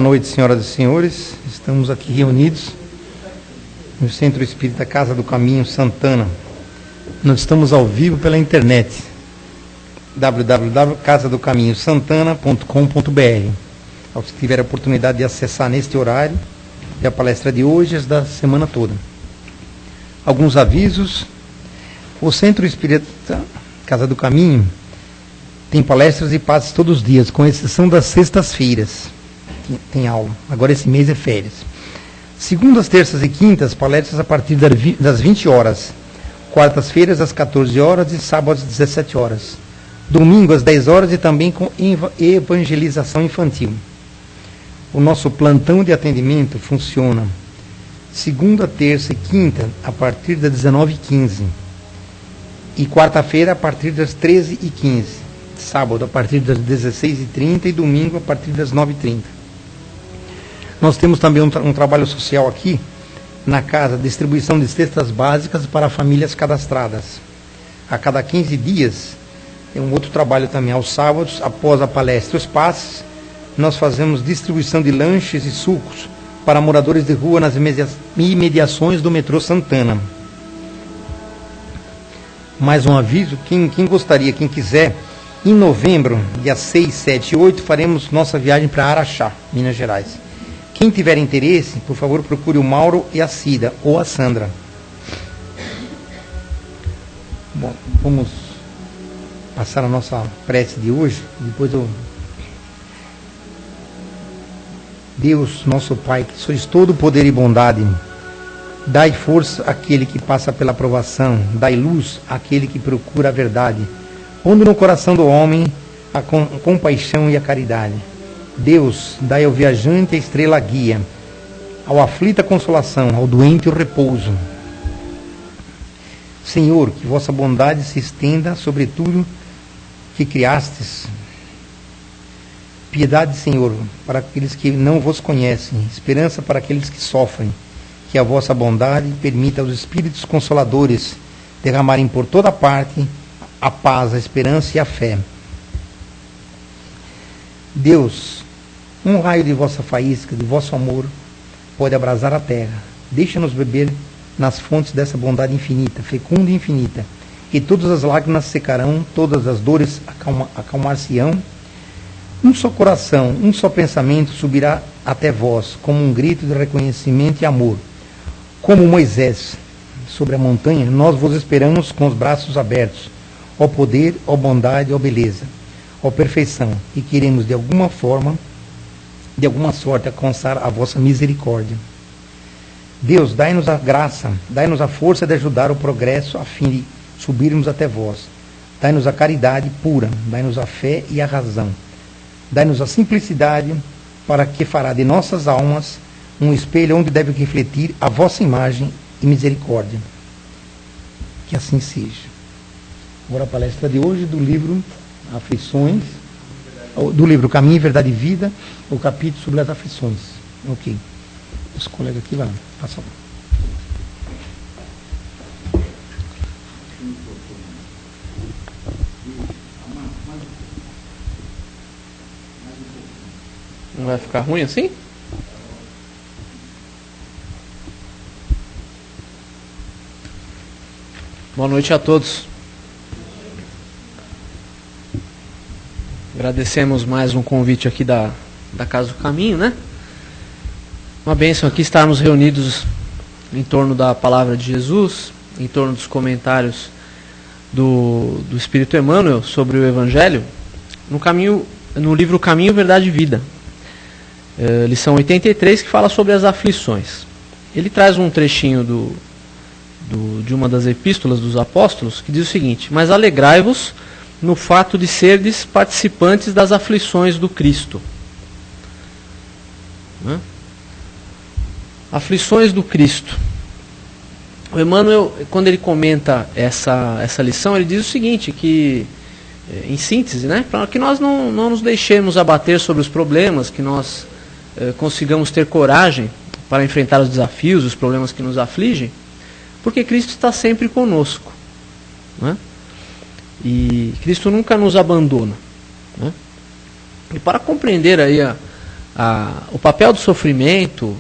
Boa noite, senhoras e senhores. Estamos aqui reunidos no Centro Espírita Casa do Caminho Santana. Nós estamos ao vivo pela internet, www.casadocaminhosantana.com.br. Aos que tiverem a oportunidade de acessar neste horário, e a palestra de hoje é da semana toda. Alguns avisos. O Centro Espírita Casa do Caminho tem palestras e passes todos os dias, com exceção das sextas-feiras. Tem aula. Agora esse mês é férias. Segundas, terças e quintas, palestras a partir das 20 horas. Quartas-feiras às 14 horas e sábados às 17 horas. Domingo às 10 horas e também com evangelização infantil. O nosso plantão de atendimento funciona segunda, terça e quinta a partir das 19h15. E quarta-feira a partir das 13h15. Sábado a partir das 16h30 e domingo a partir das 9h30. Nós temos também um trabalho social aqui na casa, distribuição de cestas básicas para famílias cadastradas. A cada 15 dias, tem um outro trabalho também aos sábados, após a palestra e os passes, nós fazemos distribuição de lanches e sucos para moradores de rua nas imediações do metrô Santana. Mais um aviso, quem gostaria, quem quiser, em novembro, dia 6, 7 e 8, faremos nossa viagem para Araxá, Minas Gerais. Quem tiver interesse, por favor, procure o Mauro e a Cida, ou a Sandra. Bom, vamos passar a nossa prece de hoje. Depois Deus, nosso Pai, que sois todo poder e bondade, dai força àquele que passa pela provação, dai luz àquele que procura a verdade, pondo no coração do homem a compaixão e a caridade. Deus, dai ao viajante a estrela guia, ao aflito a consolação, ao doente o repouso. Senhor, que vossa bondade se estenda sobre tudo que criastes. Piedade, Senhor, para aqueles que não vos conhecem, esperança para aqueles que sofrem. Que a vossa bondade permita aos Espíritos Consoladores derramarem por toda parte a paz, a esperança e a fé. Deus, um raio de vossa faísca, de vosso amor, pode abrasar a terra. Deixa-nos beber nas fontes dessa bondade infinita, fecunda e infinita, e todas as lágrimas secarão, todas as dores acalmar-se-ão. Um só coração, um só pensamento subirá até vós, como um grito de reconhecimento e amor. Como Moisés sobre a montanha, nós vos esperamos com os braços abertos, ó poder, ó bondade, ó beleza, ó perfeição, e queremos de alguma forma, de alguma sorte, alcançar a vossa misericórdia. Deus, dai-nos a graça, dai-nos a força de ajudar o progresso a fim de subirmos até vós. Dai-nos a caridade pura, dai-nos a fé e a razão. Dai-nos a simplicidade para que fará de nossas almas um espelho onde deve refletir a vossa imagem e misericórdia. Que assim seja. Agora a palestra de hoje do livro Aflições, do livro Caminho, Verdade e Vida, o capítulo sobre as aflições. Ok. Os colegas aqui lá, passa lá. Não vai ficar ruim assim? Boa noite a todos. Agradecemos mais um convite aqui da Casa do Caminho, né? Uma bênção aqui estarmos reunidos em torno da palavra de Jesus, em torno dos comentários do Espírito Emmanuel sobre o Evangelho, no livro Caminho, Verdade e Vida. Lição 83, que fala sobre as aflições. Ele traz um trechinho de uma das epístolas dos apóstolos, que diz o seguinte: mas alegrai-vos no fato de serdes participantes das aflições do Cristo. Aflições do Cristo. O Emmanuel, quando ele comenta essa lição, ele diz o seguinte, que, em síntese, né, para que nós não nos deixemos abater sobre os problemas, que nós consigamos ter coragem para enfrentar os desafios, os problemas que nos afligem, porque Cristo está sempre conosco, né? E Cristo nunca nos abandona, né? E para compreender aí o papel do sofrimento,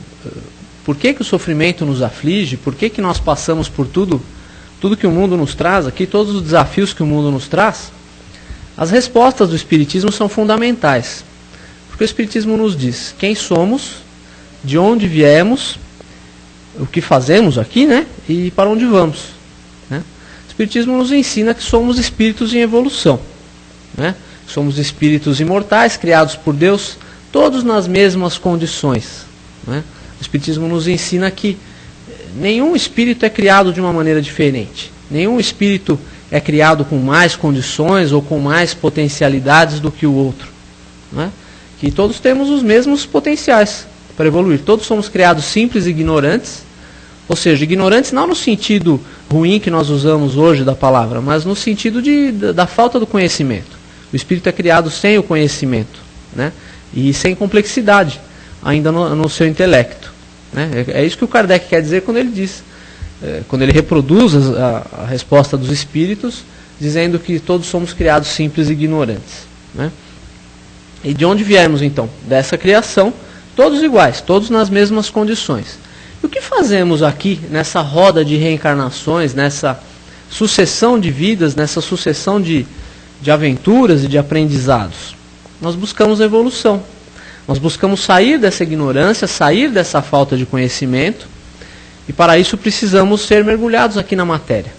por que o sofrimento nos aflige, por que nós passamos por tudo que o mundo nos traz aqui, todos os desafios que o mundo nos traz, as respostas do Espiritismo são fundamentais. Porque o Espiritismo nos diz quem somos, de onde viemos, o que fazemos aqui, né, e para onde vamos. Né? O Espiritismo nos ensina que somos espíritos em evolução. Né? Somos espíritos imortais, criados por Deus, todos nas mesmas condições. Né? O Espiritismo nos ensina que nenhum espírito é criado de uma maneira diferente. Nenhum espírito é criado com mais condições ou com mais potencialidades do que o outro. Né? Que todos temos os mesmos potenciais para evoluir. Todos somos criados simples e ignorantes, ou seja, ignorantes não no sentido ruim que nós usamos hoje da palavra, mas no sentido da falta do conhecimento. O espírito é criado sem o conhecimento, né? E sem complexidade, ainda no seu intelecto. Né? É isso que o Kardec quer dizer quando ele diz, quando ele reproduz a resposta dos espíritos, dizendo que todos somos criados simples e ignorantes. Né? E de onde viemos então? Dessa criação, todos iguais, todos nas mesmas condições. E o que fazemos aqui nessa roda de reencarnações, nessa sucessão de vidas, nessa sucessão de aventuras e de aprendizados? Nós buscamos evolução. Nós buscamos sair dessa ignorância, sair dessa falta de conhecimento, e para isso precisamos ser mergulhados aqui na matéria.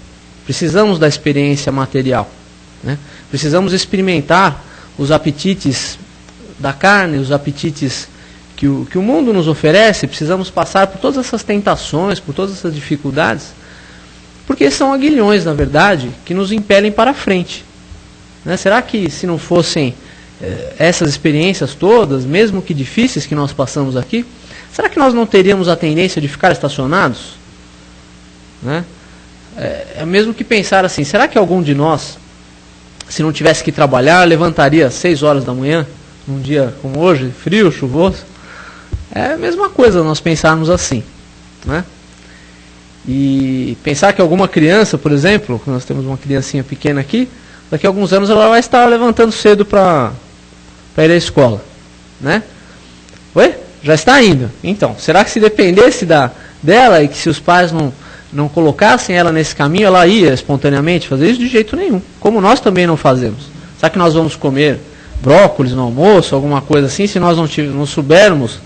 Precisamos da experiência material. Né? Precisamos experimentar os apetites da carne, os apetites que o mundo nos oferece. Precisamos passar por todas essas tentações, por todas essas dificuldades, porque são aguilhões, na verdade, que nos impelem para frente. Né? Será que se não fossem essas experiências todas, mesmo que difíceis que nós passamos aqui, será que nós não teríamos a tendência de ficar estacionados? Né? É mesmo que pensar assim, será que algum de nós, se não tivesse que trabalhar, levantaria às 6 horas da manhã, num dia como hoje, frio, chuvoso? É a mesma coisa nós pensarmos assim. Né? E pensar que alguma criança, por exemplo, nós temos uma criancinha pequena aqui, daqui a alguns anos ela vai estar levantando cedo para ir à escola. Né? Oi? Já está indo. Então, será que se dependesse dela e que se os pais não colocassem ela nesse caminho, ela ia espontaneamente fazer isso? De jeito nenhum. Como nós também não fazemos. Será que nós vamos comer brócolis no almoço, alguma coisa assim, se nós não soubermos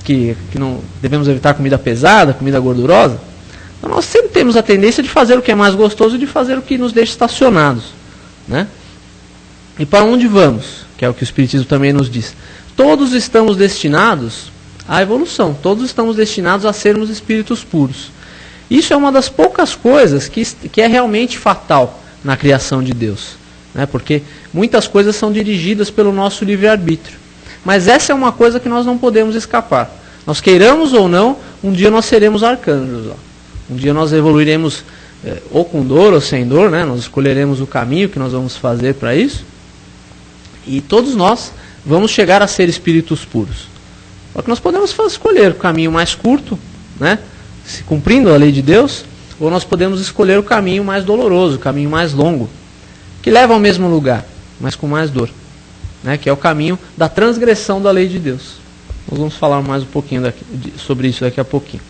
que não devemos evitar comida pesada, comida gordurosa? Então, nós sempre temos a tendência de fazer o que é mais gostoso e de fazer o que nos deixa estacionados. Né? E para onde vamos? Que é o que o Espiritismo também nos diz. Todos estamos destinados à evolução. Todos estamos destinados a sermos espíritos puros. Isso é uma das poucas coisas que é realmente fatal na criação de Deus. Né? Porque muitas coisas são dirigidas pelo nosso livre-arbítrio. Mas essa é uma coisa que nós não podemos escapar. Nós queiramos ou não, um dia nós seremos arcanjos. Um dia nós evoluiremos ou com dor ou sem dor, né? Nós escolheremos o caminho que nós vamos fazer para isso. E todos nós vamos chegar a ser espíritos puros. Só que nós podemos escolher o caminho mais curto, né? Se cumprindo a lei de Deus, ou nós podemos escolher o caminho mais doloroso, o caminho mais longo, que leva ao mesmo lugar, mas com mais dor, né? Que é o caminho da transgressão da lei de Deus. Nós vamos falar mais um pouquinho sobre isso daqui a pouquinho.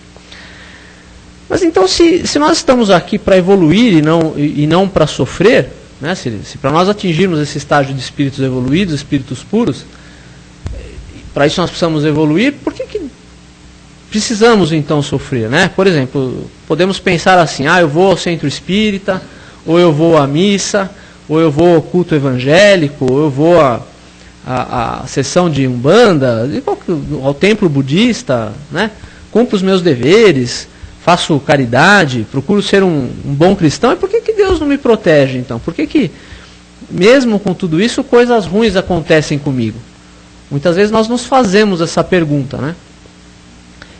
Mas então, se nós estamos aqui para evoluir e não para sofrer, né? Se para nós atingirmos esse estágio de espíritos evoluídos, espíritos puros, para isso nós precisamos evoluir, por que precisamos então sofrer? Né? Por exemplo, podemos pensar assim, eu vou ao centro espírita, ou eu vou à missa, ou eu vou ao culto evangélico, ou eu vou à sessão de Umbanda, ao templo budista, né? Cumpro os meus deveres, faço caridade, procuro ser um bom cristão. E por que Deus não me protege então? Por que mesmo com tudo isso, coisas ruins acontecem comigo? Muitas vezes nós nos fazemos essa pergunta, né?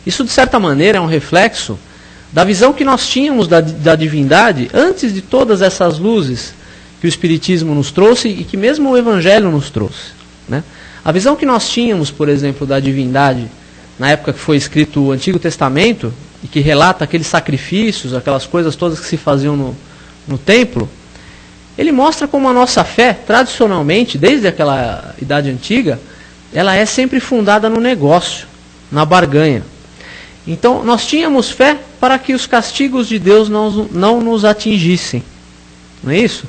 Isso, de certa maneira, é um reflexo da visão que nós tínhamos da divindade antes de todas essas luzes que o Espiritismo nos trouxe e que mesmo o Evangelho nos trouxe. Né? A visão que nós tínhamos, por exemplo, da divindade, na época que foi escrito o Antigo Testamento, e que relata aqueles sacrifícios, aquelas coisas todas que se faziam no templo, ele mostra como a nossa fé, tradicionalmente, desde aquela Idade Antiga, ela é sempre fundada no negócio, na barganha. Então, nós tínhamos fé para que os castigos de Deus não nos atingissem. Não é isso?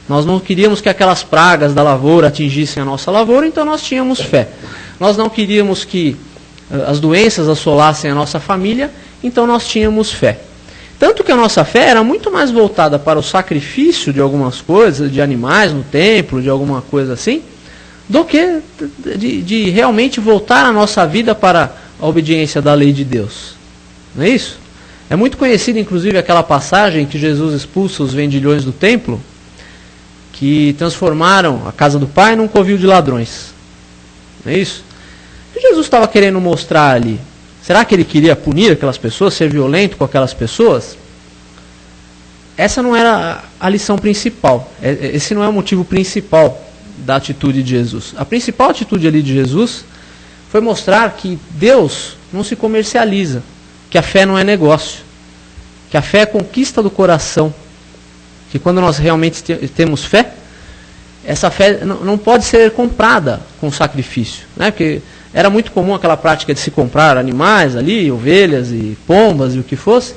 Nós não queríamos que aquelas pragas da lavoura atingissem a nossa lavoura, então nós tínhamos fé. Nós não queríamos que as doenças assolassem a nossa família, então nós tínhamos fé. Tanto que a nossa fé era muito mais voltada para o sacrifício de algumas coisas, de animais no templo, de alguma coisa assim, do que de realmente voltar a nossa vida para a obediência da lei de Deus. Não é isso? É muito conhecida, inclusive, aquela passagem que Jesus expulsa os vendilhões do templo, que transformaram a casa do Pai num covil de ladrões. Não é isso? O que Jesus estava querendo mostrar ali? Será que ele queria punir aquelas pessoas, ser violento com aquelas pessoas? Essa não era a lição principal. Esse não é o motivo principal da atitude de Jesus. A principal atitude ali de Jesus foi mostrar que Deus não se comercializa, que a fé não é negócio, que a fé é conquista do coração, que quando nós realmente temos fé, essa fé não pode ser comprada com sacrifício, né? Porque era muito comum aquela prática de se comprar animais ali, ovelhas e pombas e o que fosse,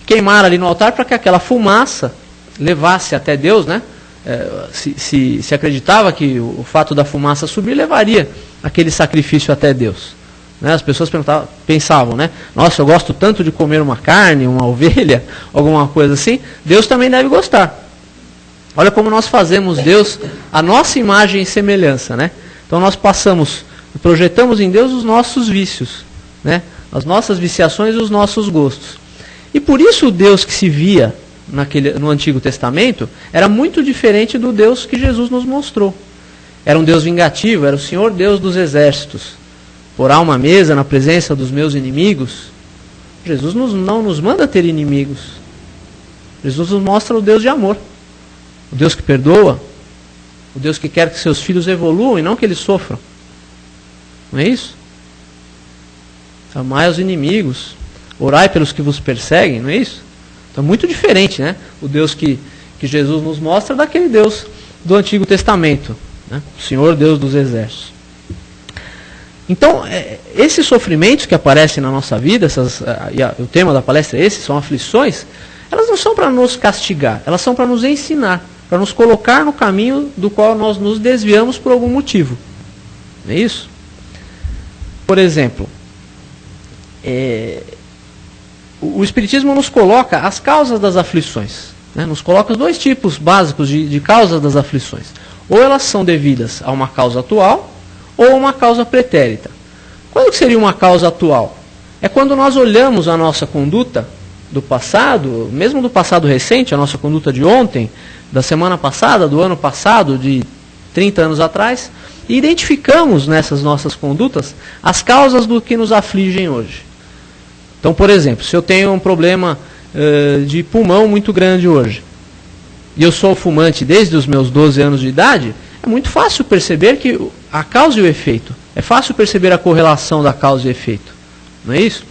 queimar ali no altar para que aquela fumaça levasse até Deus, né? Se acreditava que o fato da fumaça subir levaria aquele sacrifício até Deus. Né? As pessoas pensavam, né? Nossa, eu gosto tanto de comer uma carne, uma ovelha, alguma coisa assim, Deus também deve gostar. Olha como nós fazemos Deus a nossa imagem e semelhança, né? Então nós projetamos em Deus os nossos vícios, né? As nossas viciações e os nossos gostos. E por isso o Deus que se via no Antigo Testamento era muito diferente do Deus que Jesus nos mostrou. Era um Deus vingativo, era o Senhor Deus dos exércitos. Porá uma mesa na presença dos meus inimigos. Jesus não nos manda ter inimigos. Jesus nos mostra o Deus de amor. O Deus que perdoa. O Deus que quer que seus filhos evoluam e não que eles sofram. Não é isso? Amai os inimigos. Orai pelos que vos perseguem, não é isso? Então é muito diferente, né? O Deus que Jesus nos mostra daquele Deus do Antigo Testamento, né? O Senhor Deus dos exércitos. Então, esses sofrimentos que aparecem na nossa vida, o tema da palestra é esse, são aflições, elas não são para nos castigar, elas são para nos ensinar, para nos colocar no caminho do qual nós nos desviamos por algum motivo. Não é isso? Por exemplo, o Espiritismo nos coloca as causas das aflições, né? Nos coloca dois tipos básicos de causas das aflições. Ou elas são devidas a uma causa atual, ou uma causa pretérita. Quando que seria uma causa atual? É quando nós olhamos a nossa conduta do passado, mesmo do passado recente, a nossa conduta de ontem, da semana passada, do ano passado, de 30 anos atrás, e identificamos nessas nossas condutas as causas do que nos afligem hoje. Então, por exemplo, se eu tenho um problema de pulmão muito grande hoje, e eu sou fumante desde os meus 12 anos de idade, é muito fácil perceber que a causa e o efeito. É fácil perceber a correlação da causa e efeito. Não é isso?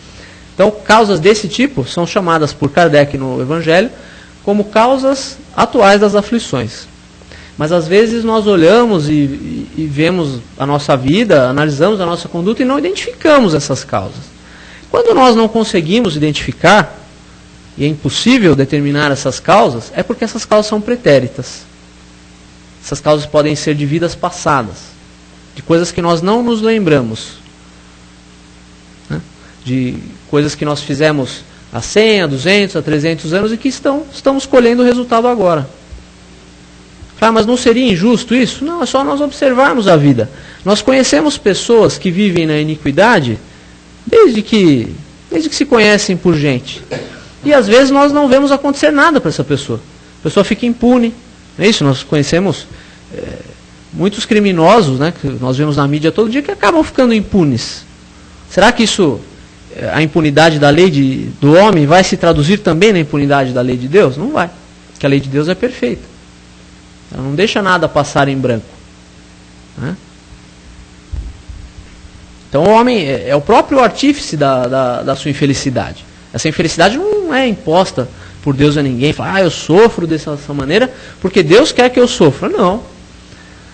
Então, causas desse tipo são chamadas por Kardec no Evangelho como causas atuais das aflições. Mas às vezes nós olhamos e vemos a nossa vida, analisamos a nossa conduta e não identificamos essas causas. Quando nós não conseguimos identificar, e é impossível determinar essas causas, é porque essas causas são pretéritas. Essas causas podem ser de vidas passadas, de coisas que nós não nos lembramos, né? De coisas que nós fizemos há 100, há 200, há 300 anos e que estamos colhendo o resultado agora. Mas não seria injusto isso? Não, é só nós observarmos a vida. Nós conhecemos pessoas que vivem na iniquidade desde que se conhecem por gente. E às vezes nós não vemos acontecer nada para essa pessoa. A pessoa fica impune. Não é isso? Nós conhecemos muitos criminosos, né, que nós vemos na mídia todo dia, que acabam ficando impunes. Será que isso, a impunidade da lei do homem, vai se traduzir também na impunidade da lei de Deus? Não vai. Porque a lei de Deus é perfeita. Ela não deixa nada passar em branco. Né? Então o homem é o próprio artífice da sua infelicidade. Essa infelicidade não é imposta por Deus a ninguém. Fala, eu sofro dessa maneira porque Deus quer que eu sofra. Não.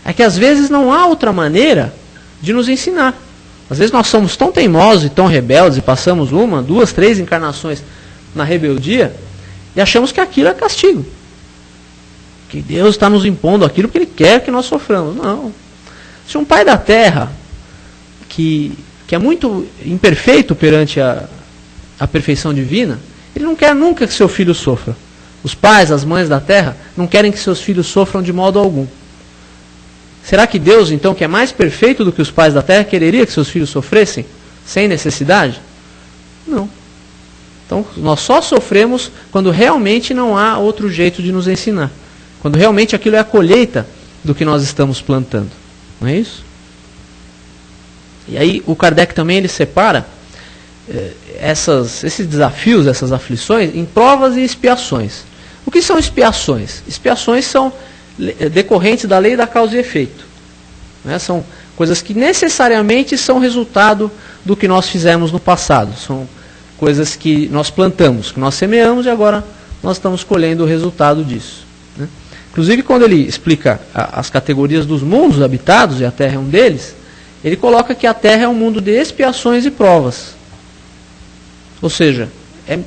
É que às vezes não há outra maneira de nos ensinar. Às vezes nós somos tão teimosos e tão rebeldes e passamos 1, 2, 3 encarnações na rebeldia e achamos que aquilo é castigo. Que Deus está nos impondo aquilo que Ele quer que nós soframos. Não. Se um pai da terra, que é muito imperfeito perante a perfeição divina, ele não quer nunca que seu filho sofra. Os pais, as mães da terra, não querem que seus filhos sofram de modo algum. Será que Deus, então, que é mais perfeito do que os pais da terra, quereria que seus filhos sofressem sem necessidade? Não. Então, nós só sofremos quando realmente não há outro jeito de nos ensinar. Quando realmente aquilo é a colheita do que nós estamos plantando. Não é isso? E aí o Kardec também ele separa esses desafios, essas aflições, em provas e expiações. O que são expiações? Expiações são decorrentes da lei da causa e efeito. Né? São coisas que necessariamente são resultado do que nós fizemos no passado. São coisas que nós plantamos, que nós semeamos e agora nós estamos colhendo o resultado disso. Né? Inclusive, quando ele explica as categorias dos mundos habitados, e a Terra é um deles, ele coloca que a Terra é um mundo de expiações e provas. Ou seja, é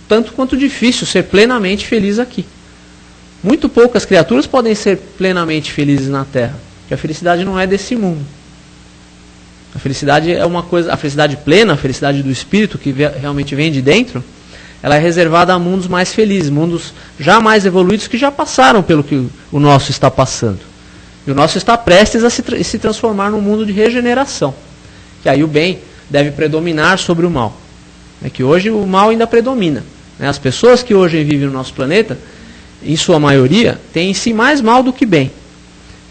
tanto quanto difícil ser plenamente feliz aqui. Muito poucas criaturas podem ser plenamente felizes na Terra, porque a felicidade não é desse mundo. A felicidade é uma coisa, a felicidade plena, a felicidade do espírito que realmente vem de dentro, ela é reservada a mundos mais felizes, mundos já mais evoluídos que já passaram pelo que o nosso está passando. E o nosso está prestes a se transformar num mundo de regeneração. Que aí o bem deve predominar sobre o mal. É que hoje o mal ainda predomina. As pessoas que hoje vivem no nosso planeta, em sua maioria, têm em si mais mal do que bem.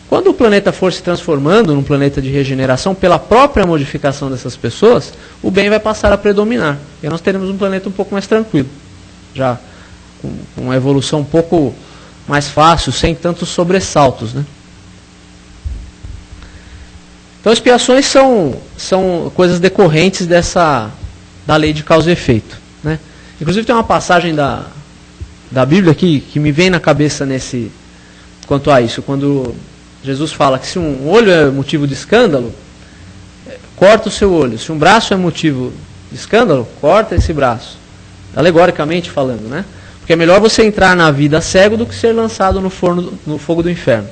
Quando o planeta for se transformando num planeta de regeneração, pela própria modificação dessas pessoas, o bem vai passar a predominar. E nós teremos um planeta um pouco mais tranquilo. Já com uma evolução um pouco mais fácil, sem tantos sobressaltos, né? Então, expiações são coisas decorrentes da lei de causa e efeito. Né? Inclusive, tem uma passagem da Bíblia aqui que me vem na cabeça quanto a isso. Quando Jesus fala que se um olho é motivo de escândalo, corta o seu olho. Se um braço é motivo de escândalo, corta esse braço. Alegoricamente falando, né? Porque é melhor você entrar na vida cego do que ser lançado no fogo do inferno.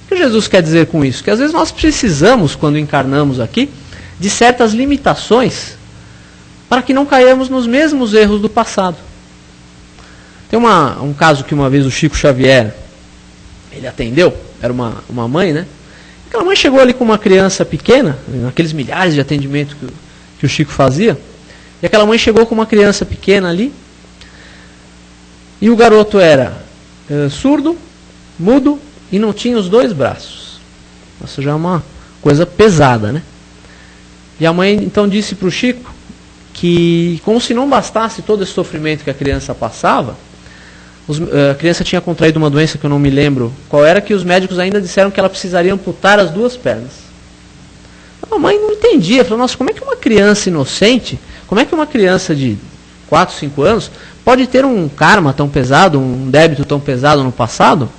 O que Jesus quer dizer com isso? Que às vezes nós precisamos, quando encarnamos aqui, de certas limitações para que não caiamos nos mesmos erros do passado. Tem um caso que uma vez o Chico Xavier, ele atendeu, era uma mãe, né? Aquela mãe chegou ali com uma criança pequena, naqueles milhares de atendimentos que o Chico fazia, e aquela mãe chegou com uma criança pequena ali, e o garoto era surdo, mudo, e não tinha os 2 braços. Isso já é uma coisa pesada, né? E a mãe então disse para o Chico que, como se não bastasse todo esse sofrimento que a criança passava, a criança tinha contraído uma doença que eu não me lembro qual era, que os médicos ainda disseram que ela precisaria amputar as 2 pernas. A mãe não entendia, falou, nossa, como é que uma criança inocente, como é que uma criança de 4, 5 anos pode ter um karma tão pesado, um débito tão pesado no passado,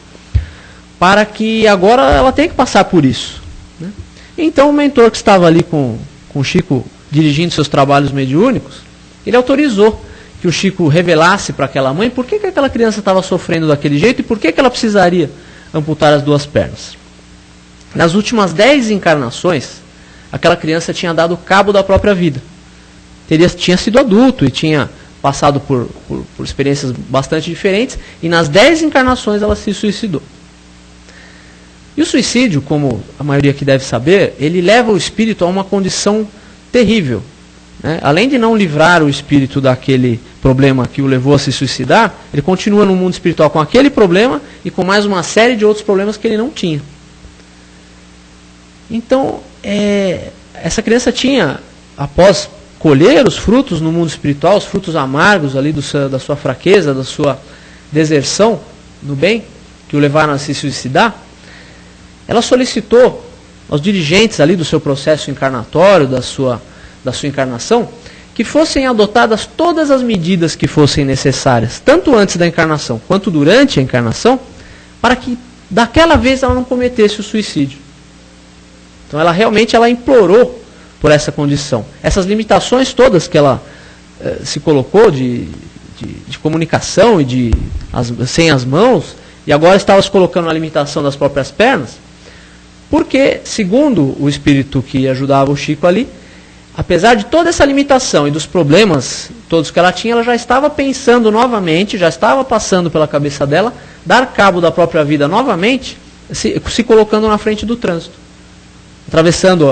para que agora ela tenha que passar por isso. Né? Então o mentor que estava ali com o Chico dirigindo seus trabalhos mediúnicos, ele autorizou que o Chico revelasse para aquela mãe por que aquela criança estava sofrendo daquele jeito e por que ela precisaria amputar as 2 pernas. Nas últimas 10 encarnações, aquela criança tinha dado cabo da própria vida. Tinha sido adulto e tinha passado por experiências bastante diferentes, e nas 10 encarnações ela se suicidou. E o suicídio, como a maioria aqui deve saber, ele leva o espírito a uma condição terrível. Né? Além de não livrar o espírito daquele problema que o levou a se suicidar, ele continua no mundo espiritual com aquele problema e com mais uma série de outros problemas que ele não tinha. Então, essa criança tinha, após colher os frutos no mundo espiritual, os frutos amargos ali da sua fraqueza, da sua deserção no bem, que o levaram a se suicidar, ela solicitou aos dirigentes ali do seu processo encarnatório, da sua encarnação, que fossem adotadas todas as medidas que fossem necessárias, tanto antes da encarnação quanto durante a encarnação, para que daquela vez ela não cometesse o suicídio. Então ela realmente implorou por essa condição. Essas limitações todas que ela se colocou de comunicação e sem as mãos, e agora estava se colocando na limitação das próprias pernas, porque, segundo o espírito que ajudava o Chico ali, apesar de toda essa limitação e dos problemas todos que ela tinha, ela já estava pensando novamente, já estava passando pela cabeça dela, dar cabo da própria vida novamente, se colocando na frente do trânsito. Atravessando,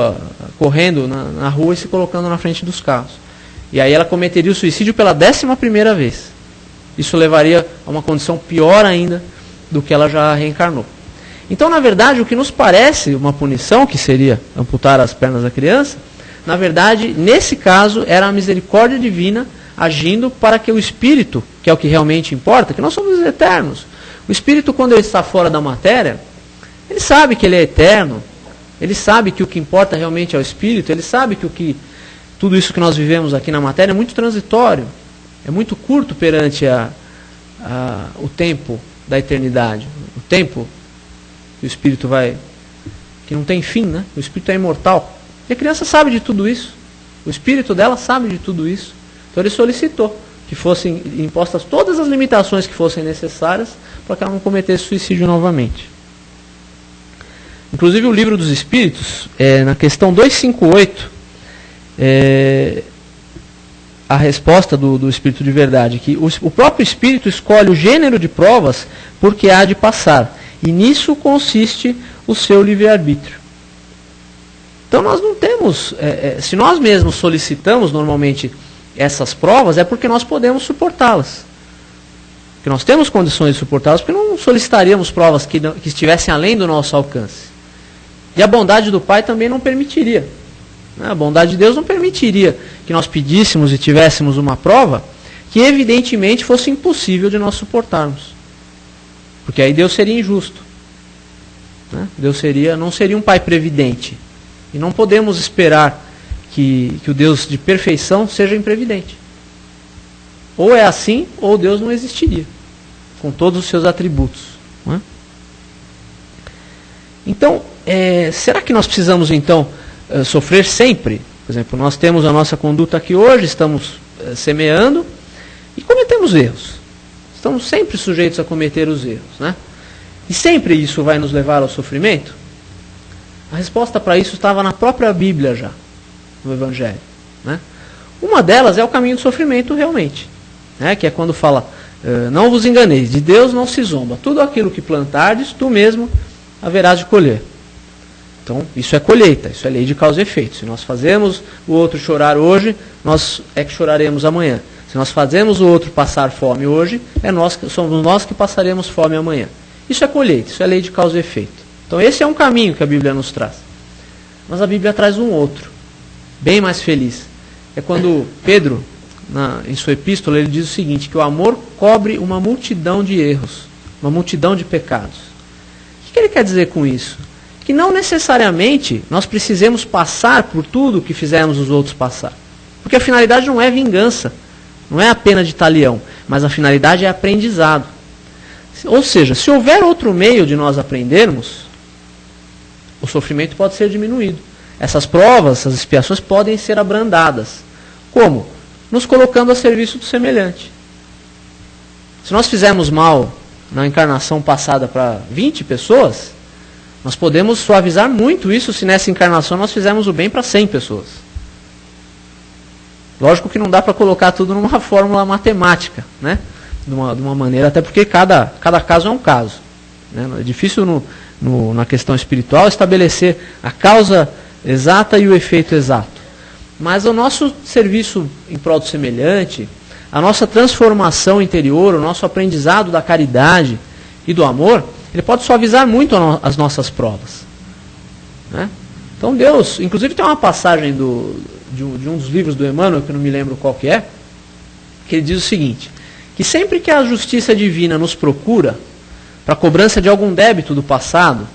correndo na rua e se colocando na frente dos carros. E aí ela cometeria o suicídio pela 11ª vez. Isso levaria a uma condição pior ainda do que ela já reencarnou. Então, na verdade, o que nos parece uma punição, que seria amputar as pernas da criança, na verdade, nesse caso, era a misericórdia divina agindo para que o espírito, que é o que realmente importa, que nós somos eternos. O espírito, quando ele está fora da matéria, ele sabe que ele é eterno, ele sabe que o que importa realmente é o espírito, ele sabe que tudo isso que nós vivemos aqui na matéria é muito transitório, é muito curto perante o tempo da eternidade, o tempo que o espírito que não tem fim, né? O espírito é imortal. E a criança sabe de tudo isso, o espírito dela sabe de tudo isso. Então ele solicitou que fossem impostas todas as limitações que fossem necessárias para que ela não cometesse suicídio novamente. Inclusive o Livro dos Espíritos, na questão 258, a resposta do Espírito de Verdade, que o próprio Espírito escolhe o gênero de provas porque há de passar, e nisso consiste o seu livre-arbítrio. Então nós não temos, se nós mesmos solicitamos normalmente essas provas, é porque nós podemos suportá-las. Porque nós temos condições de suportá-las, porque não solicitaríamos provas que estivessem além do nosso alcance. E a bondade do Pai também não permitiria. A bondade de Deus não permitiria que nós pedíssemos e tivéssemos uma prova que evidentemente fosse impossível de nós suportarmos. Porque aí Deus seria injusto. Deus não seria um Pai previdente. E não podemos esperar que o Deus de perfeição seja imprevidente. Ou é assim, ou Deus não existiria, com todos os seus atributos. Não é? Então, será que nós precisamos então sofrer sempre? Por exemplo, nós temos a nossa conduta aqui hoje, estamos semeando e cometemos erros. Estamos sempre sujeitos a cometer os erros, né? E sempre isso vai nos levar ao sofrimento? A resposta para isso estava na própria Bíblia já, no Evangelho, né? Uma delas é o caminho do sofrimento realmente, né? Que é quando fala, não vos enganeis, de Deus não se zomba, tudo aquilo que plantardes, tu mesmo haverás de colher. Então, isso é colheita, isso é lei de causa e efeito. Se nós fazemos o outro chorar hoje, nós é que choraremos amanhã. Se nós fazemos o outro passar fome hoje, somos nós que passaremos fome amanhã. Isso é colheita, isso é lei de causa e efeito. Então esse é um caminho que a Bíblia nos traz. Mas a Bíblia traz um outro, bem mais feliz. É quando Pedro, em sua epístola, ele diz o seguinte, que o amor cobre uma multidão de erros, uma multidão de pecados. O que ele quer dizer com isso? Que não necessariamente nós precisemos passar por tudo que fizemos os outros passar. Porque a finalidade não é vingança, não é a pena de talião, mas a finalidade é aprendizado. Ou seja, se houver outro meio de nós aprendermos, o sofrimento pode ser diminuído. Essas provas, essas expiações podem ser abrandadas. Como? Nos colocando a serviço do semelhante. Se nós fizermos mal na encarnação passada para 20 pessoas, nós podemos suavizar muito isso se nessa encarnação nós fizermos o bem para 100 pessoas. Lógico que não dá para colocar tudo numa fórmula matemática, né? De uma maneira, até porque cada caso é um caso. Né? É difícil na questão espiritual estabelecer a causa exata e o efeito exato. Mas o nosso serviço em prol do semelhante, a nossa transformação interior, o nosso aprendizado da caridade e do amor, ele pode suavizar muito as nossas provas. Né? Então Deus, inclusive tem uma passagem de um dos livros do Emmanuel, que eu não me lembro qual que ele diz o seguinte, que sempre que a justiça divina nos procura para a cobrança de algum débito do passado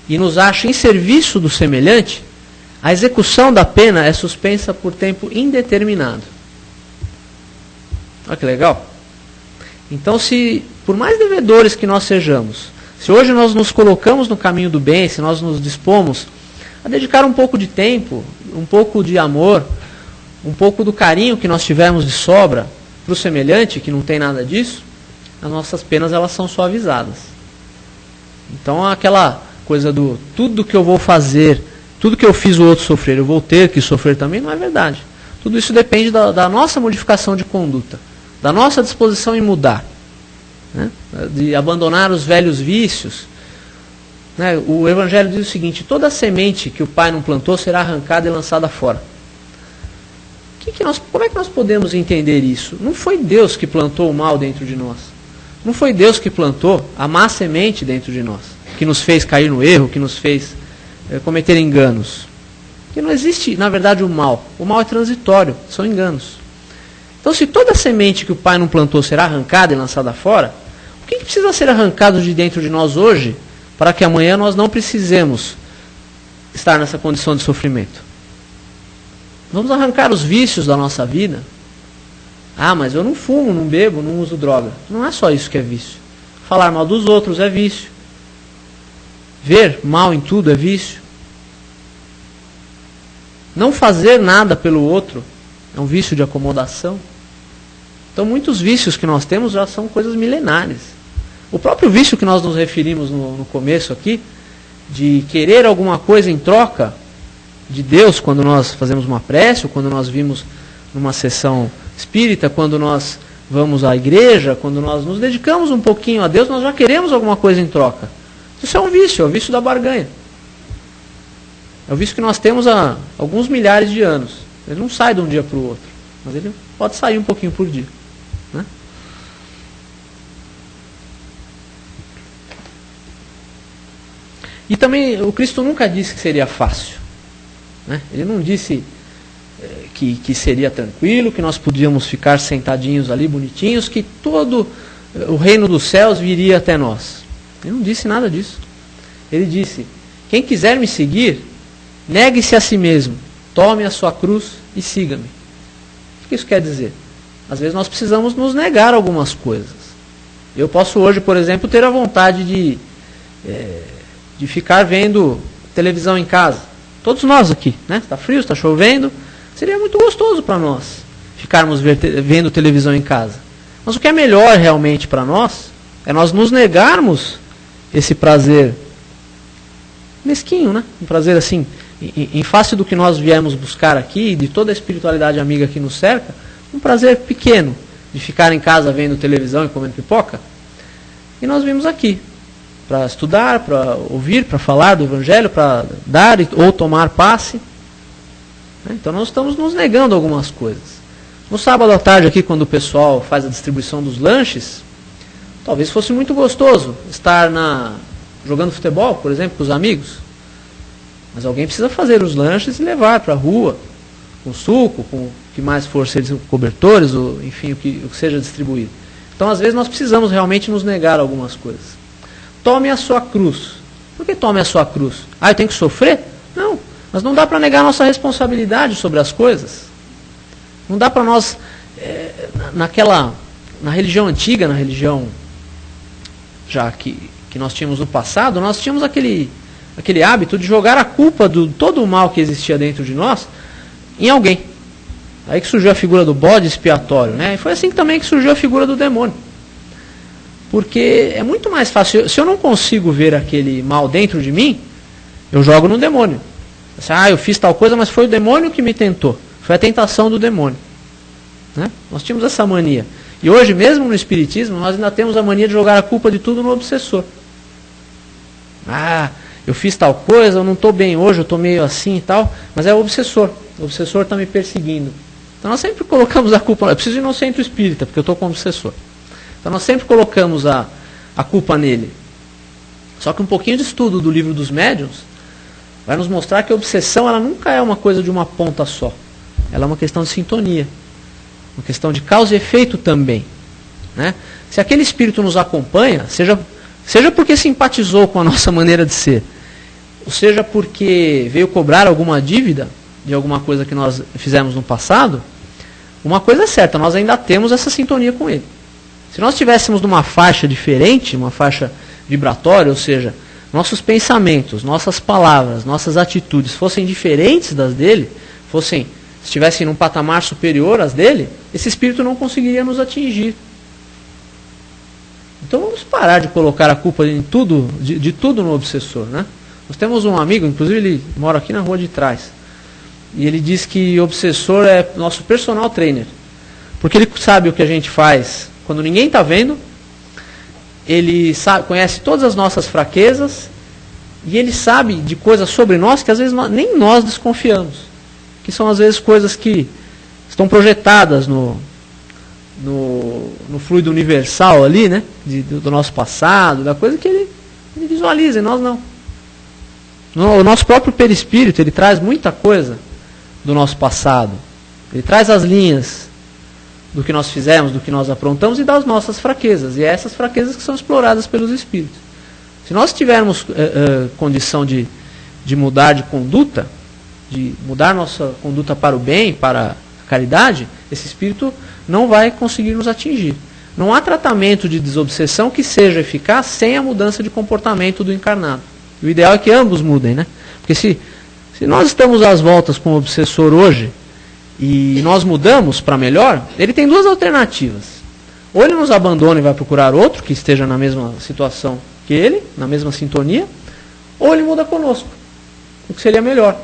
e nos acha em serviço do semelhante, a execução da pena é suspensa por tempo indeterminado. Olha que legal. Então, se por mais devedores que nós sejamos, se hoje nós nos colocamos no caminho do bem, se nós nos dispomos a dedicar um pouco de tempo, um pouco de amor, um pouco do carinho que nós tivermos de sobra para o semelhante, que não tem nada disso, as nossas penas elas são suavizadas. Então aquela coisa do tudo que eu vou fazer, tudo que eu fiz o outro sofrer, eu vou ter que sofrer também, não é verdade. Tudo isso depende da nossa modificação de conduta, da nossa disposição em mudar, né? De abandonar os velhos vícios. Né? O Evangelho diz o seguinte: toda semente que o Pai não plantou será arrancada e lançada fora. Como é que nós podemos entender isso? Não foi Deus que plantou o mal dentro de nós. Não foi Deus que plantou a má semente dentro de nós, que nos fez cair no erro, que nos fez cometer enganos. Porque não existe, na verdade, o mal. O mal é transitório, são enganos. Então, se toda semente que o Pai não plantou será arrancada e lançada fora, o que precisa ser arrancado de dentro de nós hoje, para que amanhã nós não precisemos estar nessa condição de sofrimento? Vamos arrancar os vícios da nossa vida. Ah, mas eu não fumo, não bebo, não uso droga. Não é só isso que é vício. Falar mal dos outros é vício. Ver mal em tudo é vício. Não fazer nada pelo outro é um vício de acomodação. Então muitos vícios que nós temos já são coisas milenares. O próprio vício que nós nos referimos no começo aqui, de querer alguma coisa em troca de Deus, quando nós fazemos uma prece, ou quando nós vimos numa sessão espírita, quando nós vamos à igreja, quando nós nos dedicamos um pouquinho a Deus, nós já queremos alguma coisa em troca. Isso é um vício, é o vício da barganha. É o vício que nós temos há alguns milhares de anos. Ele não sai de um dia para o outro, mas ele pode sair um pouquinho por dia, né? E também o Cristo nunca disse que seria fácil, né? Ele não disse que seria tranquilo, que nós podíamos ficar sentadinhos ali, bonitinhos, que todo o reino dos céus viria até nós. Ele não disse nada disso. Ele disse: quem quiser me seguir, negue-se a si mesmo, tome a sua cruz e siga-me. O que isso quer dizer? Às vezes nós precisamos nos negar algumas coisas. Eu posso hoje, por exemplo, ter a vontade de ficar vendo televisão em casa. Todos nós aqui, né? Está frio, está chovendo. Seria muito gostoso para nós ficarmos vendo televisão em casa. Mas o que é melhor realmente para nós é nós nos negarmos esse prazer mesquinho, né? Um prazer assim, em face do que nós viemos buscar aqui, de toda a espiritualidade amiga que nos cerca, um prazer pequeno de ficar em casa vendo televisão e comendo pipoca. E nós vimos aqui para estudar, para ouvir, para falar do Evangelho, para dar ou tomar passe. Então nós estamos nos negando algumas coisas. No sábado à tarde aqui, quando o pessoal faz a distribuição dos lanches, talvez fosse muito gostoso estar jogando futebol, por exemplo, com os amigos. Mas alguém precisa fazer os lanches e levar para a rua, com suco, com o que mais for ser cobertores, ou, enfim, o que seja distribuído. Então às vezes nós precisamos realmente nos negar algumas coisas. Tome a sua cruz. Por que tome a sua cruz? Ah, eu tenho que sofrer? Não. Mas não dá para negar nossa responsabilidade sobre as coisas. Não dá para nós, na religião antiga, na religião já que nós tínhamos no passado, nós tínhamos aquele hábito de jogar a culpa de todo o mal que existia dentro de nós em alguém. Aí que surgiu a figura do bode expiatório, né? E foi assim também que surgiu a figura do demônio. Porque é muito mais fácil, se eu não consigo ver aquele mal dentro de mim, eu jogo no demônio. Eu fiz tal coisa, mas foi o demônio que me tentou. Foi a tentação do demônio, né? Nós tínhamos essa mania. E hoje, mesmo no Espiritismo, nós ainda temos a mania de jogar a culpa de tudo no obsessor. Eu fiz tal coisa, eu não estou bem hoje, eu estou meio assim e tal, mas é o obsessor. O obsessor está me perseguindo. Então nós sempre colocamos a culpa. Eu preciso ir no centro espírita, porque eu estou com o obsessor. Então nós sempre colocamos a culpa nele. Só que um pouquinho de estudo do livro dos médiuns vai nos mostrar que a obsessão ela nunca é uma coisa de uma ponta só. Ela é uma questão de sintonia. Uma questão de causa e efeito também, né? Se aquele espírito nos acompanha, seja porque simpatizou com a nossa maneira de ser, ou seja porque veio cobrar alguma dívida de alguma coisa que nós fizemos no passado, uma coisa é certa, nós ainda temos essa sintonia com ele. Se nós estivéssemos numa faixa diferente, uma faixa vibratória, ou seja, nossos pensamentos, nossas palavras, nossas atitudes fossem diferentes das dele, estivessem num patamar superior às dele, esse espírito não conseguiria nos atingir. Então vamos parar de colocar a culpa em tudo, de tudo no obsessor, né? Nós temos um amigo, inclusive ele mora aqui na rua de trás, e ele diz que o obsessor é nosso personal trainer, porque ele sabe o que a gente faz quando ninguém está vendo, ele conhece todas as nossas fraquezas, e ele sabe de coisas sobre nós que às vezes nem nós desconfiamos, que são às vezes coisas que estão projetadas no fluido universal ali, né, do nosso passado, da coisa que ele visualiza, e nós não. O nosso próprio perispírito, ele traz muita coisa do nosso passado. Ele traz as linhas do que nós fizemos, do que nós aprontamos e das nossas fraquezas. E é essas fraquezas que são exploradas pelos espíritos. Se nós tivermos condição de mudar de conduta, de mudar nossa conduta para o bem, para a caridade, esse espírito não vai conseguir nos atingir. Não há tratamento de desobsessão que seja eficaz sem a mudança de comportamento do encarnado. E o ideal é que ambos mudem, né? Porque se nós estamos às voltas com o obsessor hoje e nós mudamos para melhor, ele tem duas alternativas. Ou ele nos abandona e vai procurar outro que esteja na mesma situação que ele, na mesma sintonia, ou ele muda conosco, o que seria melhor.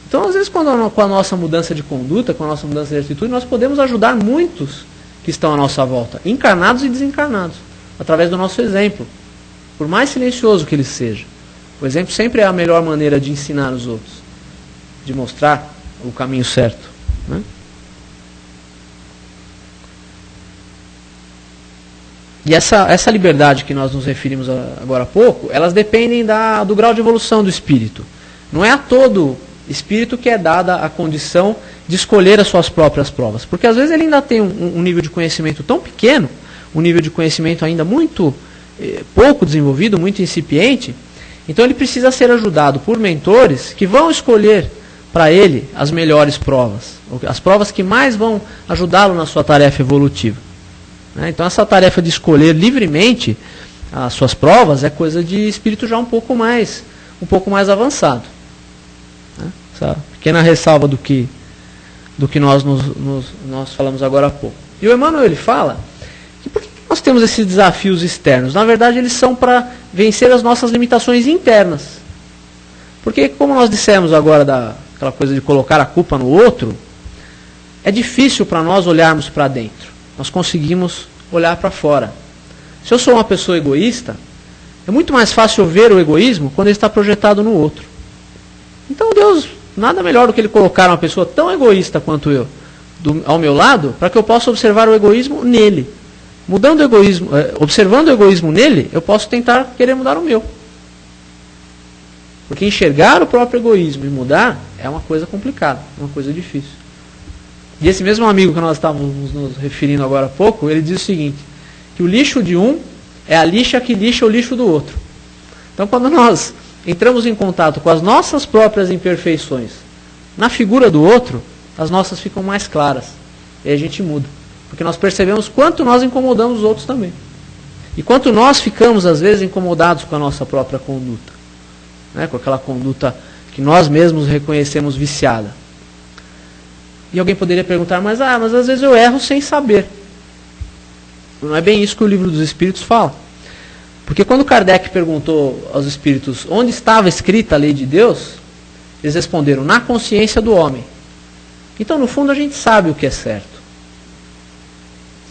Então, às vezes, com a nossa mudança de conduta, com a nossa mudança de atitude, nós podemos ajudar muitos que estão à nossa volta, encarnados e desencarnados, através do nosso exemplo, por mais silencioso que ele seja. O exemplo sempre é a melhor maneira de ensinar os outros, de mostrar o caminho certo, né? E essa liberdade que nós nos referimos agora há pouco, elas dependem do grau de evolução do espírito. Não é a todo espírito que é dada a condição de escolher as suas próprias provas. Porque às vezes ele ainda tem um nível de conhecimento tão pequeno, um nível de conhecimento ainda muito pouco desenvolvido, muito incipiente, então ele precisa ser ajudado por mentores que vão escolher para ele as melhores provas, as provas que mais vão ajudá-lo na sua tarefa evolutiva. Então essa tarefa de escolher livremente as suas provas é coisa de espírito já um pouco mais avançado. Essa pequena ressalva do que nós falamos agora há pouco. E o Emmanuel ele fala que por que nós temos esses desafios externos? Na verdade, eles são para vencer as nossas limitações internas. Porque, como nós dissemos agora daquela coisa de colocar a culpa no outro, é difícil para nós olharmos para dentro. Nós conseguimos olhar para fora. Se eu sou uma pessoa egoísta, é muito mais fácil ver o egoísmo quando ele está projetado no outro. Então Deus, nada melhor do que ele colocar uma pessoa tão egoísta quanto eu ao meu lado, para que eu possa observar o egoísmo nele. Mudando o egoísmo, observando o egoísmo nele, eu posso tentar querer mudar o meu. Porque enxergar o próprio egoísmo e mudar é uma coisa complicada, uma coisa difícil. E esse mesmo amigo que nós estávamos nos referindo agora há pouco, ele diz o seguinte, que o lixo de um é a lixa que lixa o lixo do outro. Então quando nós entramos em contato com as nossas próprias imperfeições na figura do outro, as nossas ficam mais claras. E aí a gente muda. Porque nós percebemos quanto nós incomodamos os outros também. E quanto nós ficamos, às vezes, incomodados com a nossa própria conduta. Né? Com aquela conduta que nós mesmos reconhecemos viciada. E alguém poderia perguntar, mas às vezes eu erro sem saber. Não é bem isso que o Livro dos Espíritos fala. Porque quando Kardec perguntou aos espíritos onde estava escrita a lei de Deus, eles responderam, na consciência do homem. Então, no fundo, a gente sabe o que é certo.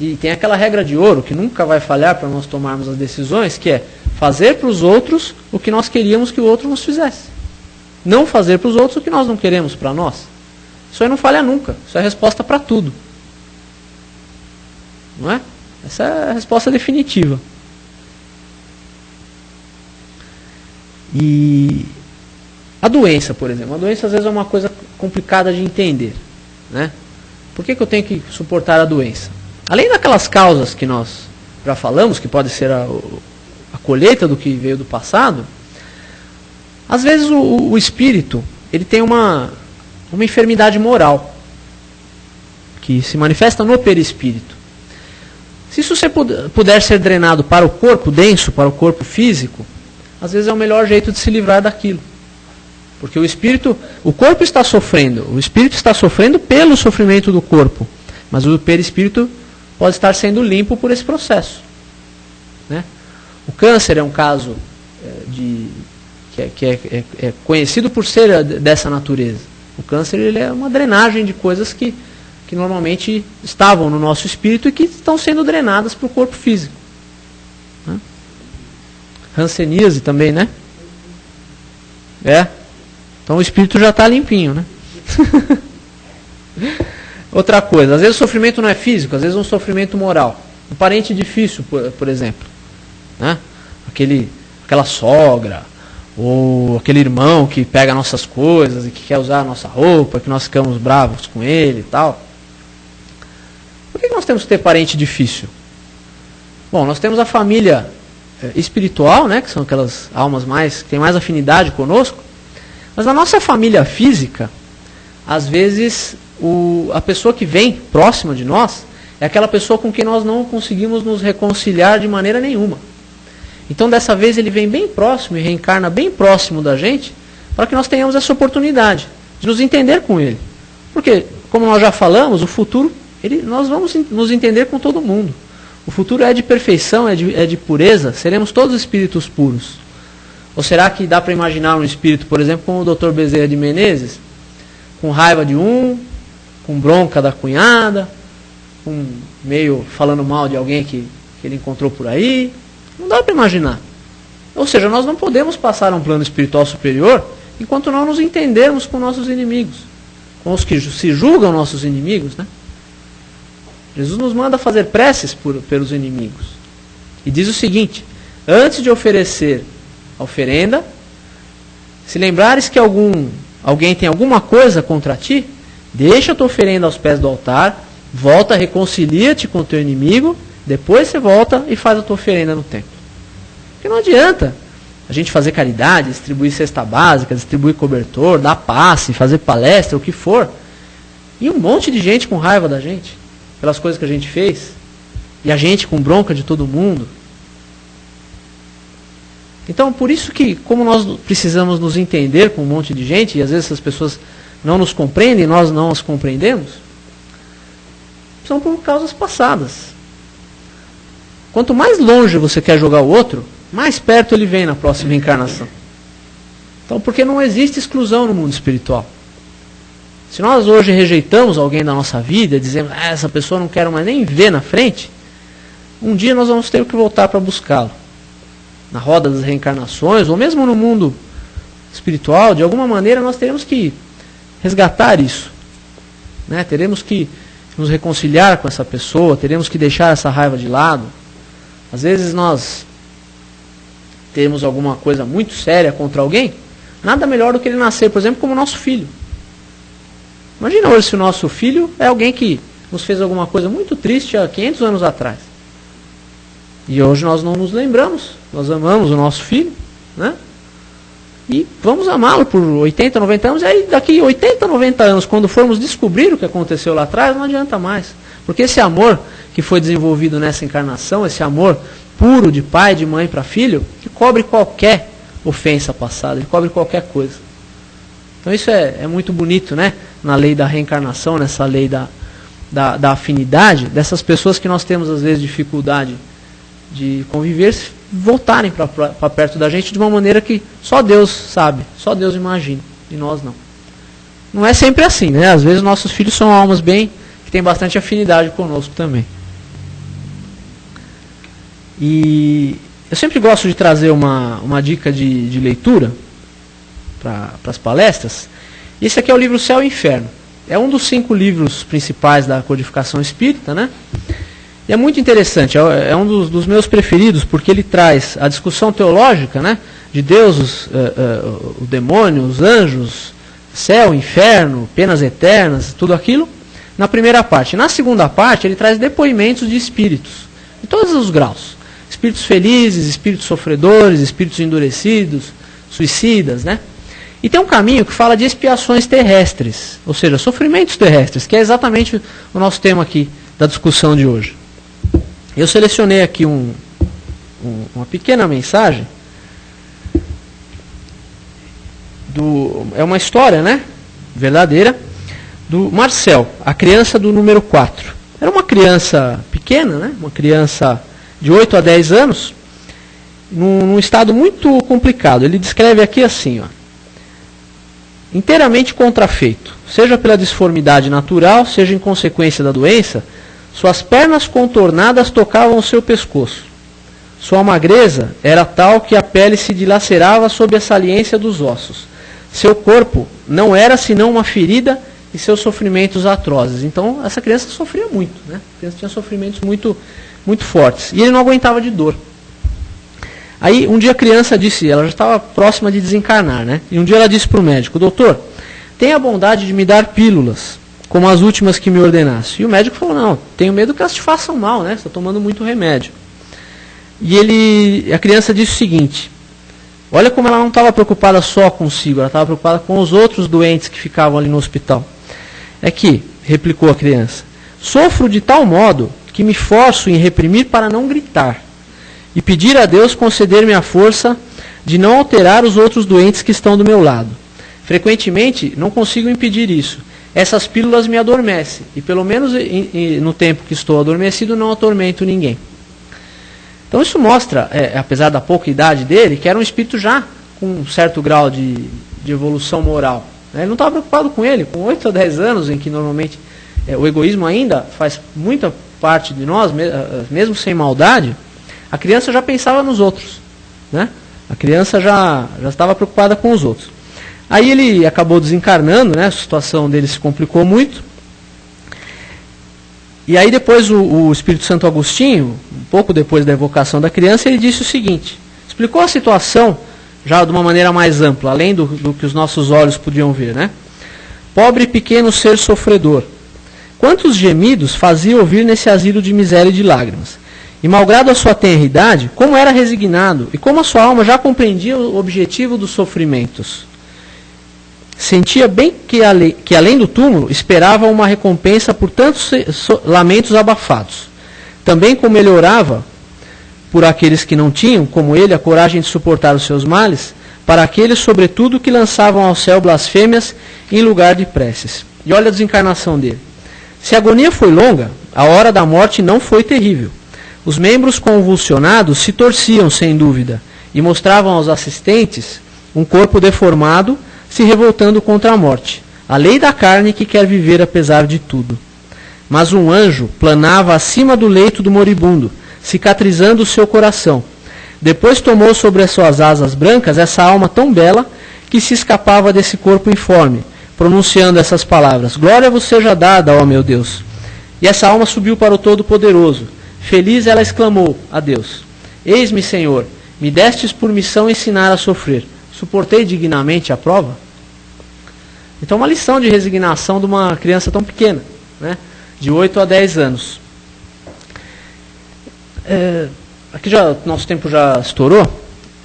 E tem aquela regra de ouro que nunca vai falhar para nós tomarmos as decisões, que é fazer para os outros o que nós queríamos que o outro nos fizesse. Não fazer para os outros o que nós não queremos para nós. Isso aí não falha nunca. Isso é a resposta para tudo. Não é? Essa é a resposta definitiva. E a doença, por exemplo. A doença às vezes é uma coisa complicada de entender. Né? Por que eu tenho que suportar a doença? Além daquelas causas que nós já falamos, que pode ser a colheita do que veio do passado, às vezes o espírito ele tem uma enfermidade moral que se manifesta no perispírito. Se isso puder ser drenado para o corpo denso, para o corpo físico, às vezes é o melhor jeito de se livrar daquilo. Porque o corpo está sofrendo, o espírito está sofrendo pelo sofrimento do corpo, mas o perispírito pode estar sendo limpo por esse processo. Né? O câncer é um caso que é conhecido por ser dessa natureza. O câncer ele é uma drenagem de coisas que normalmente estavam no nosso espírito e que estão sendo drenadas para o corpo físico. Né? Hanseníase também, né? Então o espírito já está limpinho, né? Outra coisa, às vezes o sofrimento não é físico, às vezes é um sofrimento moral. Um parente difícil, por exemplo. Né? Aquela sogra, ou aquele irmão que pega nossas coisas e que quer usar a nossa roupa, que nós ficamos bravos com ele e tal. Por que nós temos que ter parente difícil? Bom, nós temos a família espiritual, né, que são aquelas almas que têm mais afinidade conosco, mas na nossa família física, às vezes a pessoa que vem próxima de nós é aquela pessoa com quem nós não conseguimos nos reconciliar de maneira nenhuma. Então dessa vez ele vem bem próximo e reencarna bem próximo da gente, para que nós tenhamos essa oportunidade de nos entender com ele. Porque, como nós já falamos, o futuro, nós vamos nos entender com todo mundo. O futuro é de perfeição, é de pureza, seremos todos espíritos puros. Ou será que dá para imaginar um espírito, por exemplo, como o Dr. Bezerra de Menezes, com raiva de com bronca da cunhada, meio falando mal de alguém que ele encontrou por aí? Não dá para imaginar. Ou seja, nós não podemos passar a um plano espiritual superior enquanto não nos entendermos com nossos inimigos, com os que se julgam nossos inimigos, né? Jesus nos manda fazer preces pelos inimigos. E diz o seguinte: antes de oferecer a oferenda, se lembrares que alguém tem alguma coisa contra ti, deixa a tua oferenda aos pés do altar, volta, reconcilia-te com o teu inimigo, depois você volta e faz a tua oferenda no templo. Porque não adianta a gente fazer caridade, distribuir cesta básica, distribuir cobertor, dar passe, fazer palestra, o que for, e um monte de gente com raiva da gente, pelas coisas que a gente fez, e a gente com bronca de todo mundo. Então, por isso que, como nós precisamos nos entender com um monte de gente, e às vezes as pessoas não nos compreendem, nós não as compreendemos, são por causas passadas. Quanto mais longe você quer jogar o outro, mais perto ele vem na próxima encarnação. Então, porque não existe exclusão no mundo espiritual. Se nós hoje rejeitamos alguém da nossa vida, dizemos, essa pessoa não quero mais nem ver na frente, um dia nós vamos ter que voltar para buscá-lo. Na roda das reencarnações, ou mesmo no mundo espiritual, de alguma maneira nós teremos que resgatar isso. Né? Teremos que nos reconciliar com essa pessoa, teremos que deixar essa raiva de lado. Às vezes nós temos alguma coisa muito séria contra alguém, nada melhor do que ele nascer, por exemplo, como nosso filho. Imagina hoje se o nosso filho é alguém que nos fez alguma coisa muito triste há 500 anos atrás. E hoje nós não nos lembramos, nós amamos o nosso filho, né? E vamos amá-lo por 80, 90 anos, e aí daqui 80, 90 anos, quando formos descobrir o que aconteceu lá atrás, não adianta mais. Porque esse amor que foi desenvolvido nessa encarnação, esse amor puro de pai, de mãe para filho, que cobre qualquer ofensa passada, ele cobre qualquer coisa. Então isso é muito bonito, né? Na lei da reencarnação, nessa lei da afinidade, dessas pessoas que nós temos às vezes dificuldade de conviver, voltarem para perto da gente de uma maneira que só Deus sabe, só Deus imagina, e nós não. Não é sempre assim, né? Às vezes nossos filhos são almas que têm bastante afinidade conosco também. E eu sempre gosto de trazer uma dica de leitura para as palestras. Esse aqui é o livro Céu e Inferno. É um dos 5 livros principais da codificação espírita, né? E é muito interessante, é um dos meus preferidos, porque ele traz a discussão teológica, né? De Deus, o demônio, os anjos, céu, inferno, penas eternas, tudo aquilo, na primeira parte. Na segunda parte, ele traz depoimentos de espíritos, de todos os graus. Espíritos felizes, espíritos sofredores, espíritos endurecidos, suicidas, né? E tem um caminho que fala de expiações terrestres, ou seja, sofrimentos terrestres, que é exatamente o nosso tema aqui da discussão de hoje. Eu selecionei aqui uma pequena mensagem é uma história, né, verdadeira, do Marcel, a criança do número 4. Era uma criança pequena, né, uma criança de 8 a 10 anos, num estado muito complicado. Ele descreve aqui assim, ó: inteiramente contrafeito, seja pela disformidade natural, seja em consequência da doença, suas pernas contornadas tocavam o seu pescoço. Sua magreza era tal que a pele se dilacerava sob a saliência dos ossos. Seu corpo não era senão uma ferida e seus sofrimentos atrozes. Então, essa criança sofria muito, né? A criança tinha sofrimentos muito, muito fortes. E ele não aguentava de dor. Aí, um dia a criança disse, ela já estava próxima de desencarnar, né? E um dia ela disse para o médico: doutor, tenha a bondade de me dar pílulas, como as últimas que me ordenasse. E o médico falou: não, tenho medo que elas te façam mal, né? Você está tomando muito remédio. E a criança disse o seguinte: olha como ela não estava preocupada só consigo, ela estava preocupada com os outros doentes que ficavam ali no hospital. É que, replicou a criança, sofro de tal modo que me forço em reprimir para não gritar e pedir a Deus conceder-me a força de não alterar os outros doentes que estão do meu lado. Frequentemente não consigo impedir isso. Essas pílulas me adormecem e pelo menos no tempo que estou adormecido não atormento ninguém. Então isso mostra, apesar da pouca idade dele, que era um espírito já com um certo grau de evolução moral. Ele não estava preocupado com ele, com 8 a 10 anos, em que normalmente o egoísmo ainda faz muita parte de nós, mesmo sem maldade, a criança já pensava nos outros, né? A criança já estava preocupada com os outros. Aí ele acabou desencarnando, né? A situação dele se complicou muito. E aí depois o Espírito Santo Agostinho, um pouco depois da evocação da criança, ele disse o seguinte, explicou a situação já de uma maneira mais ampla, além do que os nossos olhos podiam ver, né? Pobre pequeno ser sofredor, quantos gemidos fazia ouvir nesse asilo de miséria e de lágrimas? E malgrado a sua tenra idade, como era resignado, e como a sua alma já compreendia o objetivo dos sofrimentos. Sentia bem que além do túmulo, esperava uma recompensa por tantos lamentos abafados. Também como ele orava por aqueles que não tinham, como ele, a coragem de suportar os seus males, para aqueles, sobretudo, que lançavam ao céu blasfêmias em lugar de preces. E olha a desencarnação dele. Se a agonia foi longa, a hora da morte não foi terrível. Os membros convulsionados se torciam, sem dúvida, e mostravam aos assistentes um corpo deformado, se revoltando contra a morte, a lei da carne que quer viver apesar de tudo. Mas um anjo planava acima do leito do moribundo, cicatrizando o seu coração. Depois tomou sobre as suas asas brancas essa alma tão bela que se escapava desse corpo informe, pronunciando essas palavras: glória vos seja dada, ó meu Deus. E essa alma subiu para o Todo-Poderoso. Feliz ela exclamou a Deus: eis-me, Senhor, me destes por missão ensinar a sofrer. Suportei dignamente a prova? Então, uma lição de resignação de uma criança tão pequena, né? De 8 a 10 anos. Aqui nosso tempo já estourou.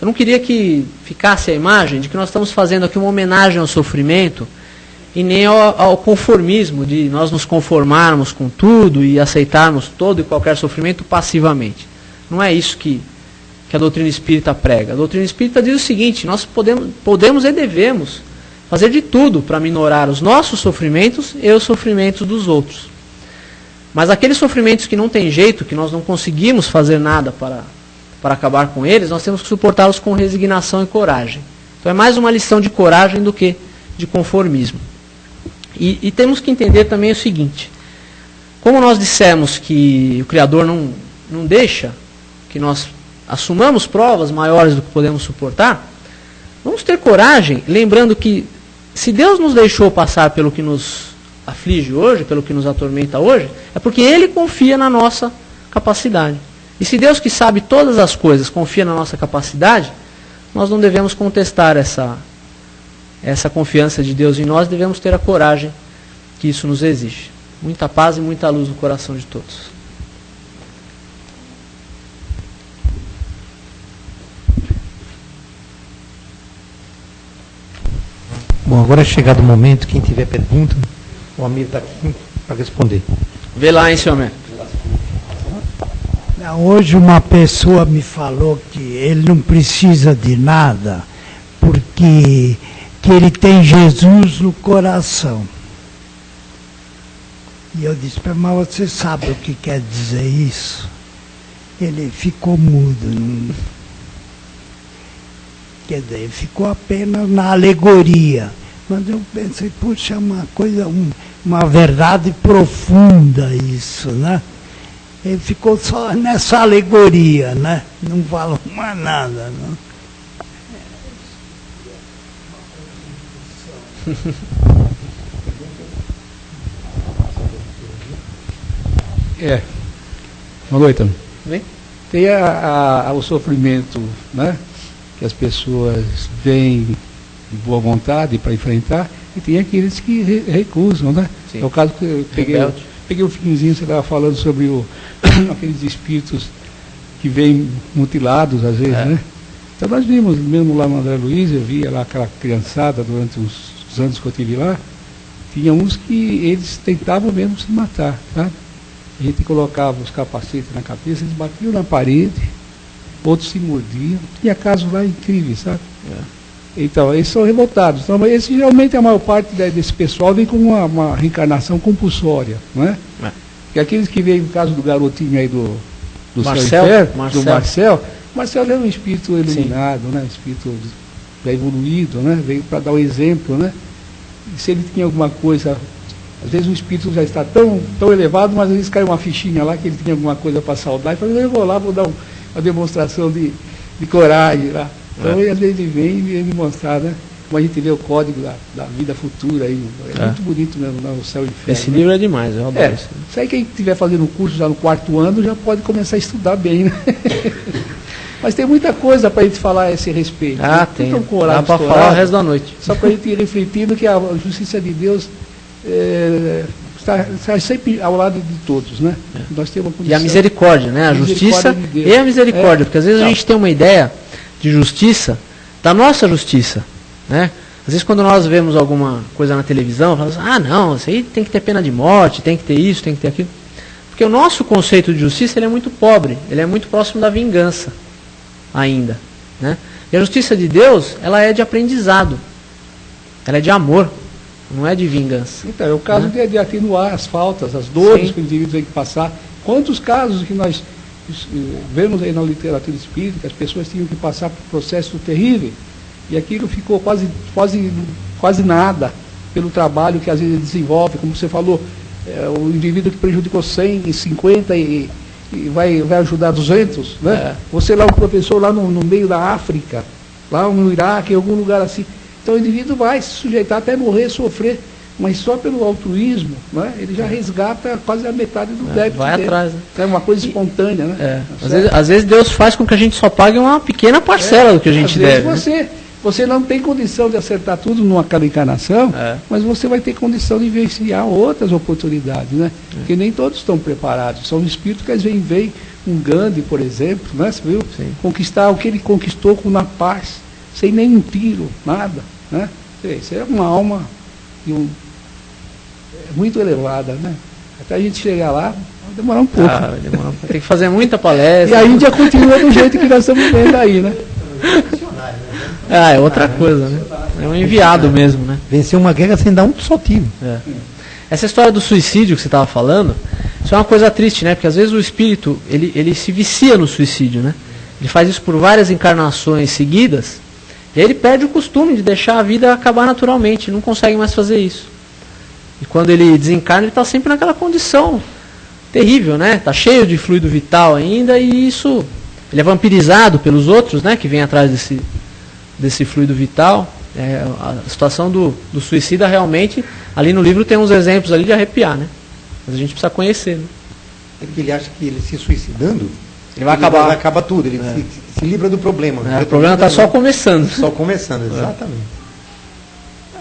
Eu não queria que ficasse a imagem de que nós estamos fazendo aqui uma homenagem ao sofrimento e nem ao conformismo, de nós nos conformarmos com tudo e aceitarmos todo e qualquer sofrimento passivamente. Não é isso que a doutrina espírita prega. A doutrina espírita diz o seguinte: nós podemos e devemos fazer de tudo para minorar os nossos sofrimentos e os sofrimentos dos outros. Mas aqueles sofrimentos que não tem jeito, que nós não conseguimos fazer nada para acabar com eles, nós temos que suportá-los com resignação e coragem. Então é mais uma lição de coragem do que de conformismo. E temos que entender também o seguinte: como nós dissemos que o Criador não deixa que nós assumamos provas maiores do que podemos suportar, vamos ter coragem, lembrando que se Deus nos deixou passar pelo que nos aflige hoje, pelo que nos atormenta hoje, é porque Ele confia na nossa capacidade. E se Deus, que sabe todas as coisas, confia na nossa capacidade, nós não devemos contestar essa confiança de Deus em nós, devemos ter a coragem que isso nos exige. Muita paz e muita luz no coração de todos. Bom, agora é chegado o momento, quem tiver pergunta, o amigo está aqui para responder. Vê lá, hein, senhor Mé. Hoje uma pessoa me falou que ele não precisa de nada, porque que ele tem Jesus no coração. E eu disse para ele, mas você sabe o que quer dizer isso? Ele ficou mudo. Não... Quer dizer, ele ficou apenas na alegoria. Mas eu pensei, puxa, é uma coisa, uma verdade profunda isso, né? Ele ficou só nessa alegoria, né? Não falou mais nada, não. Boa noite. Vem. Tem o sofrimento, né? Que as pessoas vêm de boa vontade para enfrentar, e tem aqueles que recusam, né? Sim. É o caso que eu peguei o finzinho, você estava falando sobre aqueles espíritos que vêm mutilados às vezes, né? Então nós vimos, mesmo lá no André Luiz, eu via lá aquela criançada durante os anos que eu estive lá, tinha uns que eles tentavam mesmo se matar, tá? A gente colocava os capacetes na cabeça, eles batiam na parede, outros se mordiam, tinha casos lá incríveis, sabe? Então, eles são revoltados. Então, esse geralmente a maior parte desse pessoal vem com uma reencarnação compulsória, não é? E aqueles que veem, no caso do garotinho aí do Marcel, do Marcel é um espírito iluminado, né? Um espírito já evoluído, né? Veio para dar um exemplo, né? E se ele tinha alguma coisa, às vezes o espírito já está tão elevado, mas às vezes cai uma fichinha lá que ele tinha alguma coisa para saudar, e fala, eu vou lá, vou dar uma demonstração de coragem lá. Então, às vezes ele vem e me mostrar, né? Como a gente vê o código da vida futura aí. É muito bonito mesmo, né? O céu e o inferno. Esse livro é demais, eu adoro isso. Isso aí, quem estiver fazendo o curso já no 4º ano já pode começar a estudar bem, né? Mas tem muita coisa para a gente falar a esse respeito. Tem. Dá para falar o resto da noite. Só para a gente ir refletindo que a justiça de Deus está sempre ao lado de todos, né? Nós temos uma condição. E a misericórdia, né? A justiça de e a misericórdia. Porque às vezes a gente tem uma ideia de justiça, da nossa justiça, né? Às vezes quando nós vemos alguma coisa na televisão, falamos, não, isso aí tem que ter pena de morte, tem que ter isso, tem que ter aquilo. Porque o nosso conceito de justiça ele é muito pobre, ele é muito próximo da vingança ainda, né? E a justiça de Deus, ela é de aprendizado, ela é de amor, não é de vingança. Então, é o caso de atenuar as faltas, as dores que o indivíduo tem que passar. Quantos casos que nós vemos aí na literatura espírita, que as pessoas tinham que passar por processo terrível, e aquilo ficou quase nada pelo trabalho que às vezes desenvolve, como você falou, o indivíduo que prejudicou 100 e 50 e vai ajudar 200, né? Você lá, um professor lá no meio da África, lá no Iraque, em algum lugar assim. Então o indivíduo vai se sujeitar até morrer, sofrer, mas só pelo altruísmo, né? Ele já resgata quase a metade do débito vai dele. atrás, né? É uma coisa espontânea, né? Às vezes Deus faz com que a gente só pague uma pequena parcela do que a gente deve. Às vezes você não tem condição de acertar tudo numa cada encarnação, mas você vai ter condição de vivenciar outras oportunidades, né? Porque nem todos estão preparados. São espíritos que às vezes vêm, um Gandhi, por exemplo, né? Você viu? Conquistar o que ele conquistou na paz, sem nenhum tiro, nada, né? Isso é uma alma muito elevada, né? Até a gente chegar lá, vai demorar um pouco. Tem que fazer muita palestra. E a Índia continua do jeito que nós estamos vendo aí, né? É outra coisa, né? É um enviado mesmo, né? Venceu uma guerra sem dar um só tiro. Essa história do suicídio que você estava falando, isso é uma coisa triste, né? Porque às vezes o espírito, ele se vicia no suicídio, né? Ele faz isso por várias encarnações seguidas, e aí ele perde o costume de deixar a vida acabar naturalmente, não consegue mais fazer isso. E quando ele desencarna, ele está sempre naquela condição terrível, né? Está cheio de fluido vital ainda, e isso, ele é vampirizado pelos outros, né? Que vem atrás desse fluido vital. A situação do suicida realmente, ali no livro tem uns exemplos ali de arrepiar, né? Mas a gente precisa conhecer, né? É porque ele acha que ele se suicidando, ele vai acabar. Acaba tudo, ele se livra do problema. O problema está só começando. Só começando, exatamente.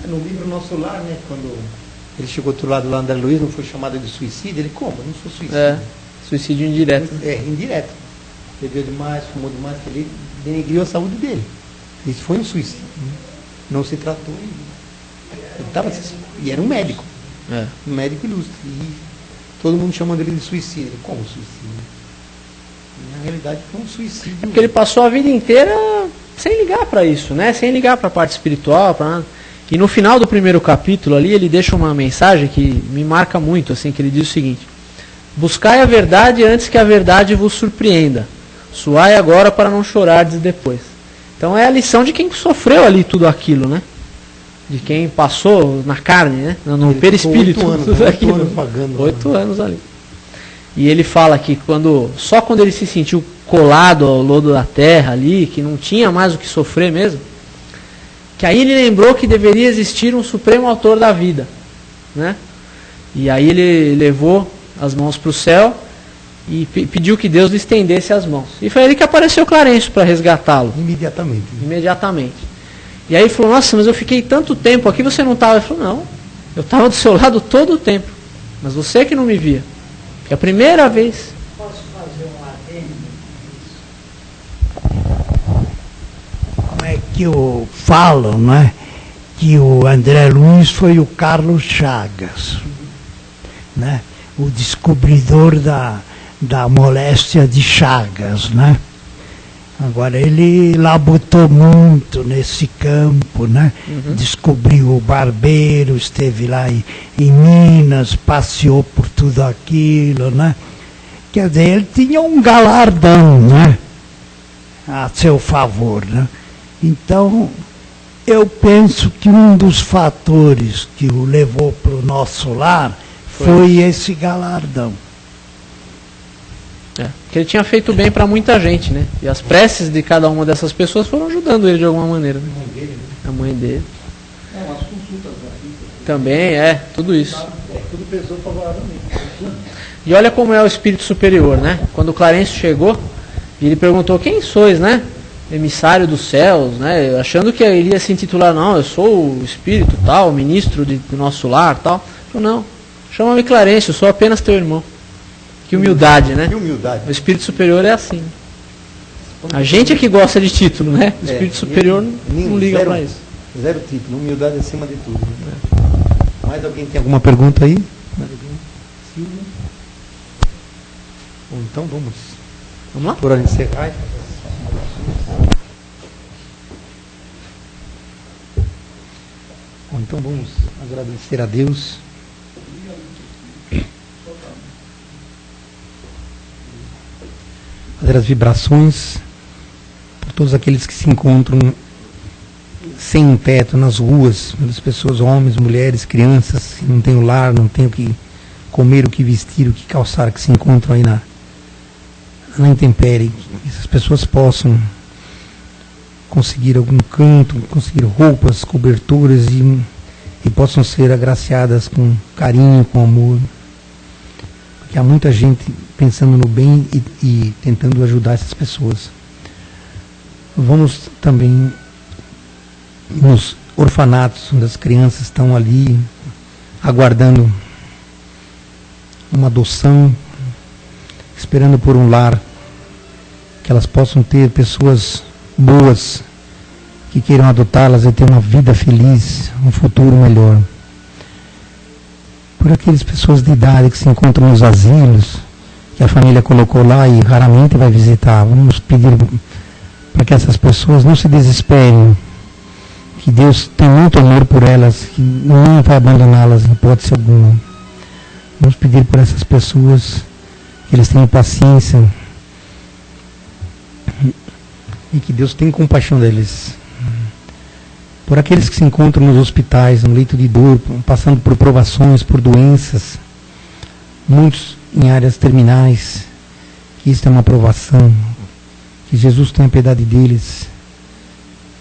No livro Nosso Lar, né, quando ele chegou do outro lado lá, André Luiz, não foi chamado de suicídio, ele como? Eu não sou suicida. Suicídio indireto. Indireto. Bebeu demais, fumou demais, ele denegriu a saúde dele. Isso foi um suicídio. Não se tratou e era um médico. Um médico ilustre. E todo mundo chamando ele de suicídio. Ele, como suicídio? Na realidade foi um suicídio. Porque ele passou a vida inteira sem ligar para isso, né? Sem ligar para a parte espiritual, para nada. E no final do primeiro capítulo ali, ele deixa uma mensagem que me marca muito, assim, que ele diz o seguinte: buscai a verdade antes que a verdade vos surpreenda. Suai agora para não chorardes depois. Então é a lição de quem sofreu ali tudo aquilo, né? De quem passou na carne, né? No perispírito. 8 anos pagando. 8 anos ali. E ele fala que só quando ele se sentiu colado ao lodo da terra ali, que não tinha mais o que sofrer mesmo, que aí ele lembrou que deveria existir um supremo autor da vida, né? E aí ele levou as mãos para o céu e pediu que Deus lhe estendesse as mãos. E foi ali que apareceu Clarencio para resgatá-lo. Imediatamente. E aí ele falou: nossa, mas eu fiquei tanto tempo aqui, você não estava? Ele falou: não, eu estava do seu lado todo o tempo, mas você que não me via. É a primeira vez. Posso fazer um adendo? Como é que falam, né? Que o André Luiz foi o Carlos Chagas, né? O descobridor da moléstia de Chagas, né? Agora, ele labutou muito nesse campo, né? Descobriu o barbeiro, esteve lá em Minas, passeou por tudo aquilo, né? Quer dizer, ele tinha um galardão, né? A seu favor, né? Então, eu penso que um dos fatores que o levou para o nosso lar foi esse galardão. Porque ele tinha feito bem para muita gente, né? E as preces de cada uma dessas pessoas foram ajudando ele de alguma maneira, né? A mãe dele. As consultas também, tudo isso. tudo pesou favoravelmente. E olha como é o espírito superior, né? Quando o Clarencio chegou, ele perguntou: quem sois, né? Emissário dos céus, né? Achando que ele ia se intitular: não, eu sou o espírito tal, ministro do nosso lar, tal. Ele falou: não, chama-me Clarencio, eu sou apenas teu irmão. Que humildade, né? Que humildade. O espírito superior é assim. A gente é que gosta de título, né? O espírito superior não liga para isso. Zero título, humildade acima de tudo. Né? Mais alguém tem alguma pergunta aí? Silvia? Ou então vamos lá? Por encerrar. Ou então vamos agradecer a Deus. Fazer as vibrações por todos aqueles que se encontram sem um teto nas ruas, pelas pessoas, homens, mulheres, crianças, que não têm o lar, não têm o que comer, o que vestir, o que calçar, que se encontram aí na intempérie. Que essas pessoas possam conseguir algum canto, conseguir roupas, coberturas e possam ser agraciadas com carinho, com amor. Porque há muita gente pensando no bem e tentando ajudar essas pessoas. Vamos também nos orfanatos, onde as crianças estão ali aguardando uma adoção, esperando por um lar, que elas possam ter pessoas boas que queiram adotá-las e ter uma vida feliz, um futuro melhor. Por aquelas pessoas de idade que se encontram nos asilos, que a família colocou lá e raramente vai visitar. Vamos pedir para que essas pessoas não se desesperem, que Deus tem muito amor por elas, que não vai abandoná-las em hipótese alguma. Vamos pedir por essas pessoas que eles tenham paciência e que Deus tenha compaixão deles. Por aqueles que se encontram nos hospitais, no leito de dor, passando por provações, por doenças, muitos em áreas terminais, que isso é uma provação, que Jesus tenha piedade deles,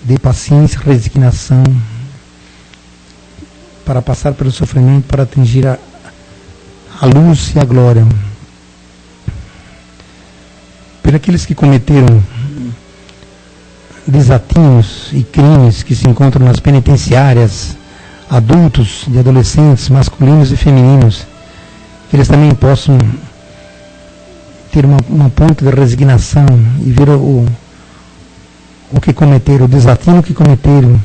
dê paciência, resignação, para passar pelo sofrimento, para atingir a luz e a glória. Por aqueles que cometeram desatinos e crimes, que se encontram nas penitenciárias, adultos e adolescentes, masculinos e femininos, que eles também possam ter uma ponta de resignação e ver o que cometeram, o desatino que cometeram,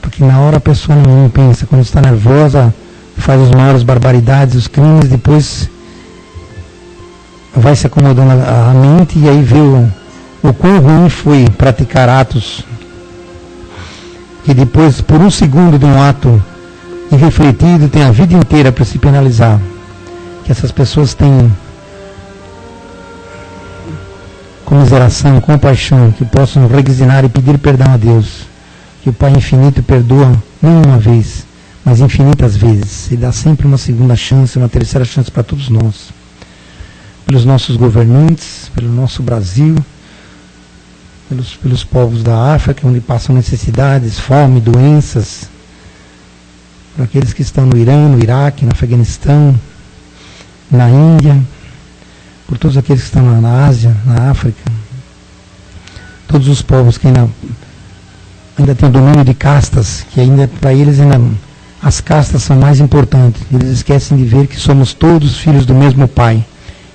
porque na hora a pessoa não pensa, quando está nervosa faz as maiores barbaridades, os crimes, depois vai se acomodando a mente e aí vê o quão ruim foi praticar atos que depois, por um segundo de um ato irrefletido, tem a vida inteira para se penalizar. Que essas pessoas tenham comiseração, compaixão, que possam requisinar e pedir perdão a Deus. Que o Pai infinito perdoa não uma vez, mas infinitas vezes. E dá sempre uma segunda chance, uma terceira chance para todos nós. Pelos nossos governantes, pelo nosso Brasil, pelos povos da África, onde passam necessidades, fome, doenças, por aqueles que estão no Irã, no Iraque, no Afeganistão, na Índia, por todos aqueles que estão na Ásia, na África, todos os povos que ainda têm o domínio de castas, que ainda para eles as castas são mais importantes. Eles esquecem de ver que somos todos filhos do mesmo Pai,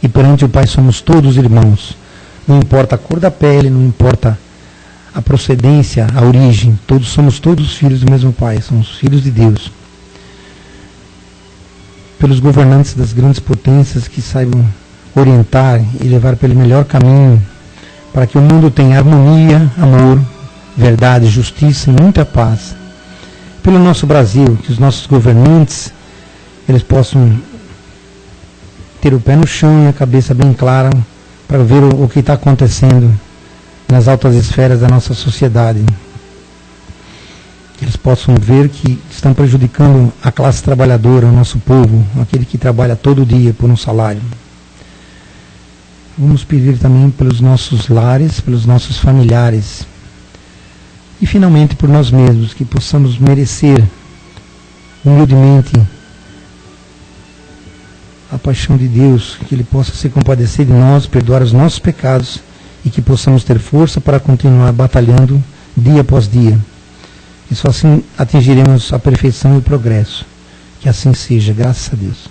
e perante o Pai somos todos irmãos. Não importa a cor da pele, não importa a procedência, a origem, somos todos filhos do mesmo Pai, somos filhos de Deus. Pelos governantes das grandes potências que saibam orientar e levar pelo melhor caminho, para que o mundo tenha harmonia, amor, verdade, justiça e muita paz. Pelo nosso Brasil, que os nossos governantes, eles possam ter o pé no chão e a cabeça bem clara, para ver o que está acontecendo nas altas esferas da nossa sociedade. Que eles possam ver que estão prejudicando a classe trabalhadora, o nosso povo, aquele que trabalha todo dia por um salário. Vamos pedir também pelos nossos lares, pelos nossos familiares. E finalmente por nós mesmos, que possamos merecer humildemente a paixão de Deus, que Ele possa se compadecer de nós, perdoar os nossos pecados e que possamos ter força para continuar batalhando dia após dia. E só assim atingiremos a perfeição e o progresso. Que assim seja, graças a Deus.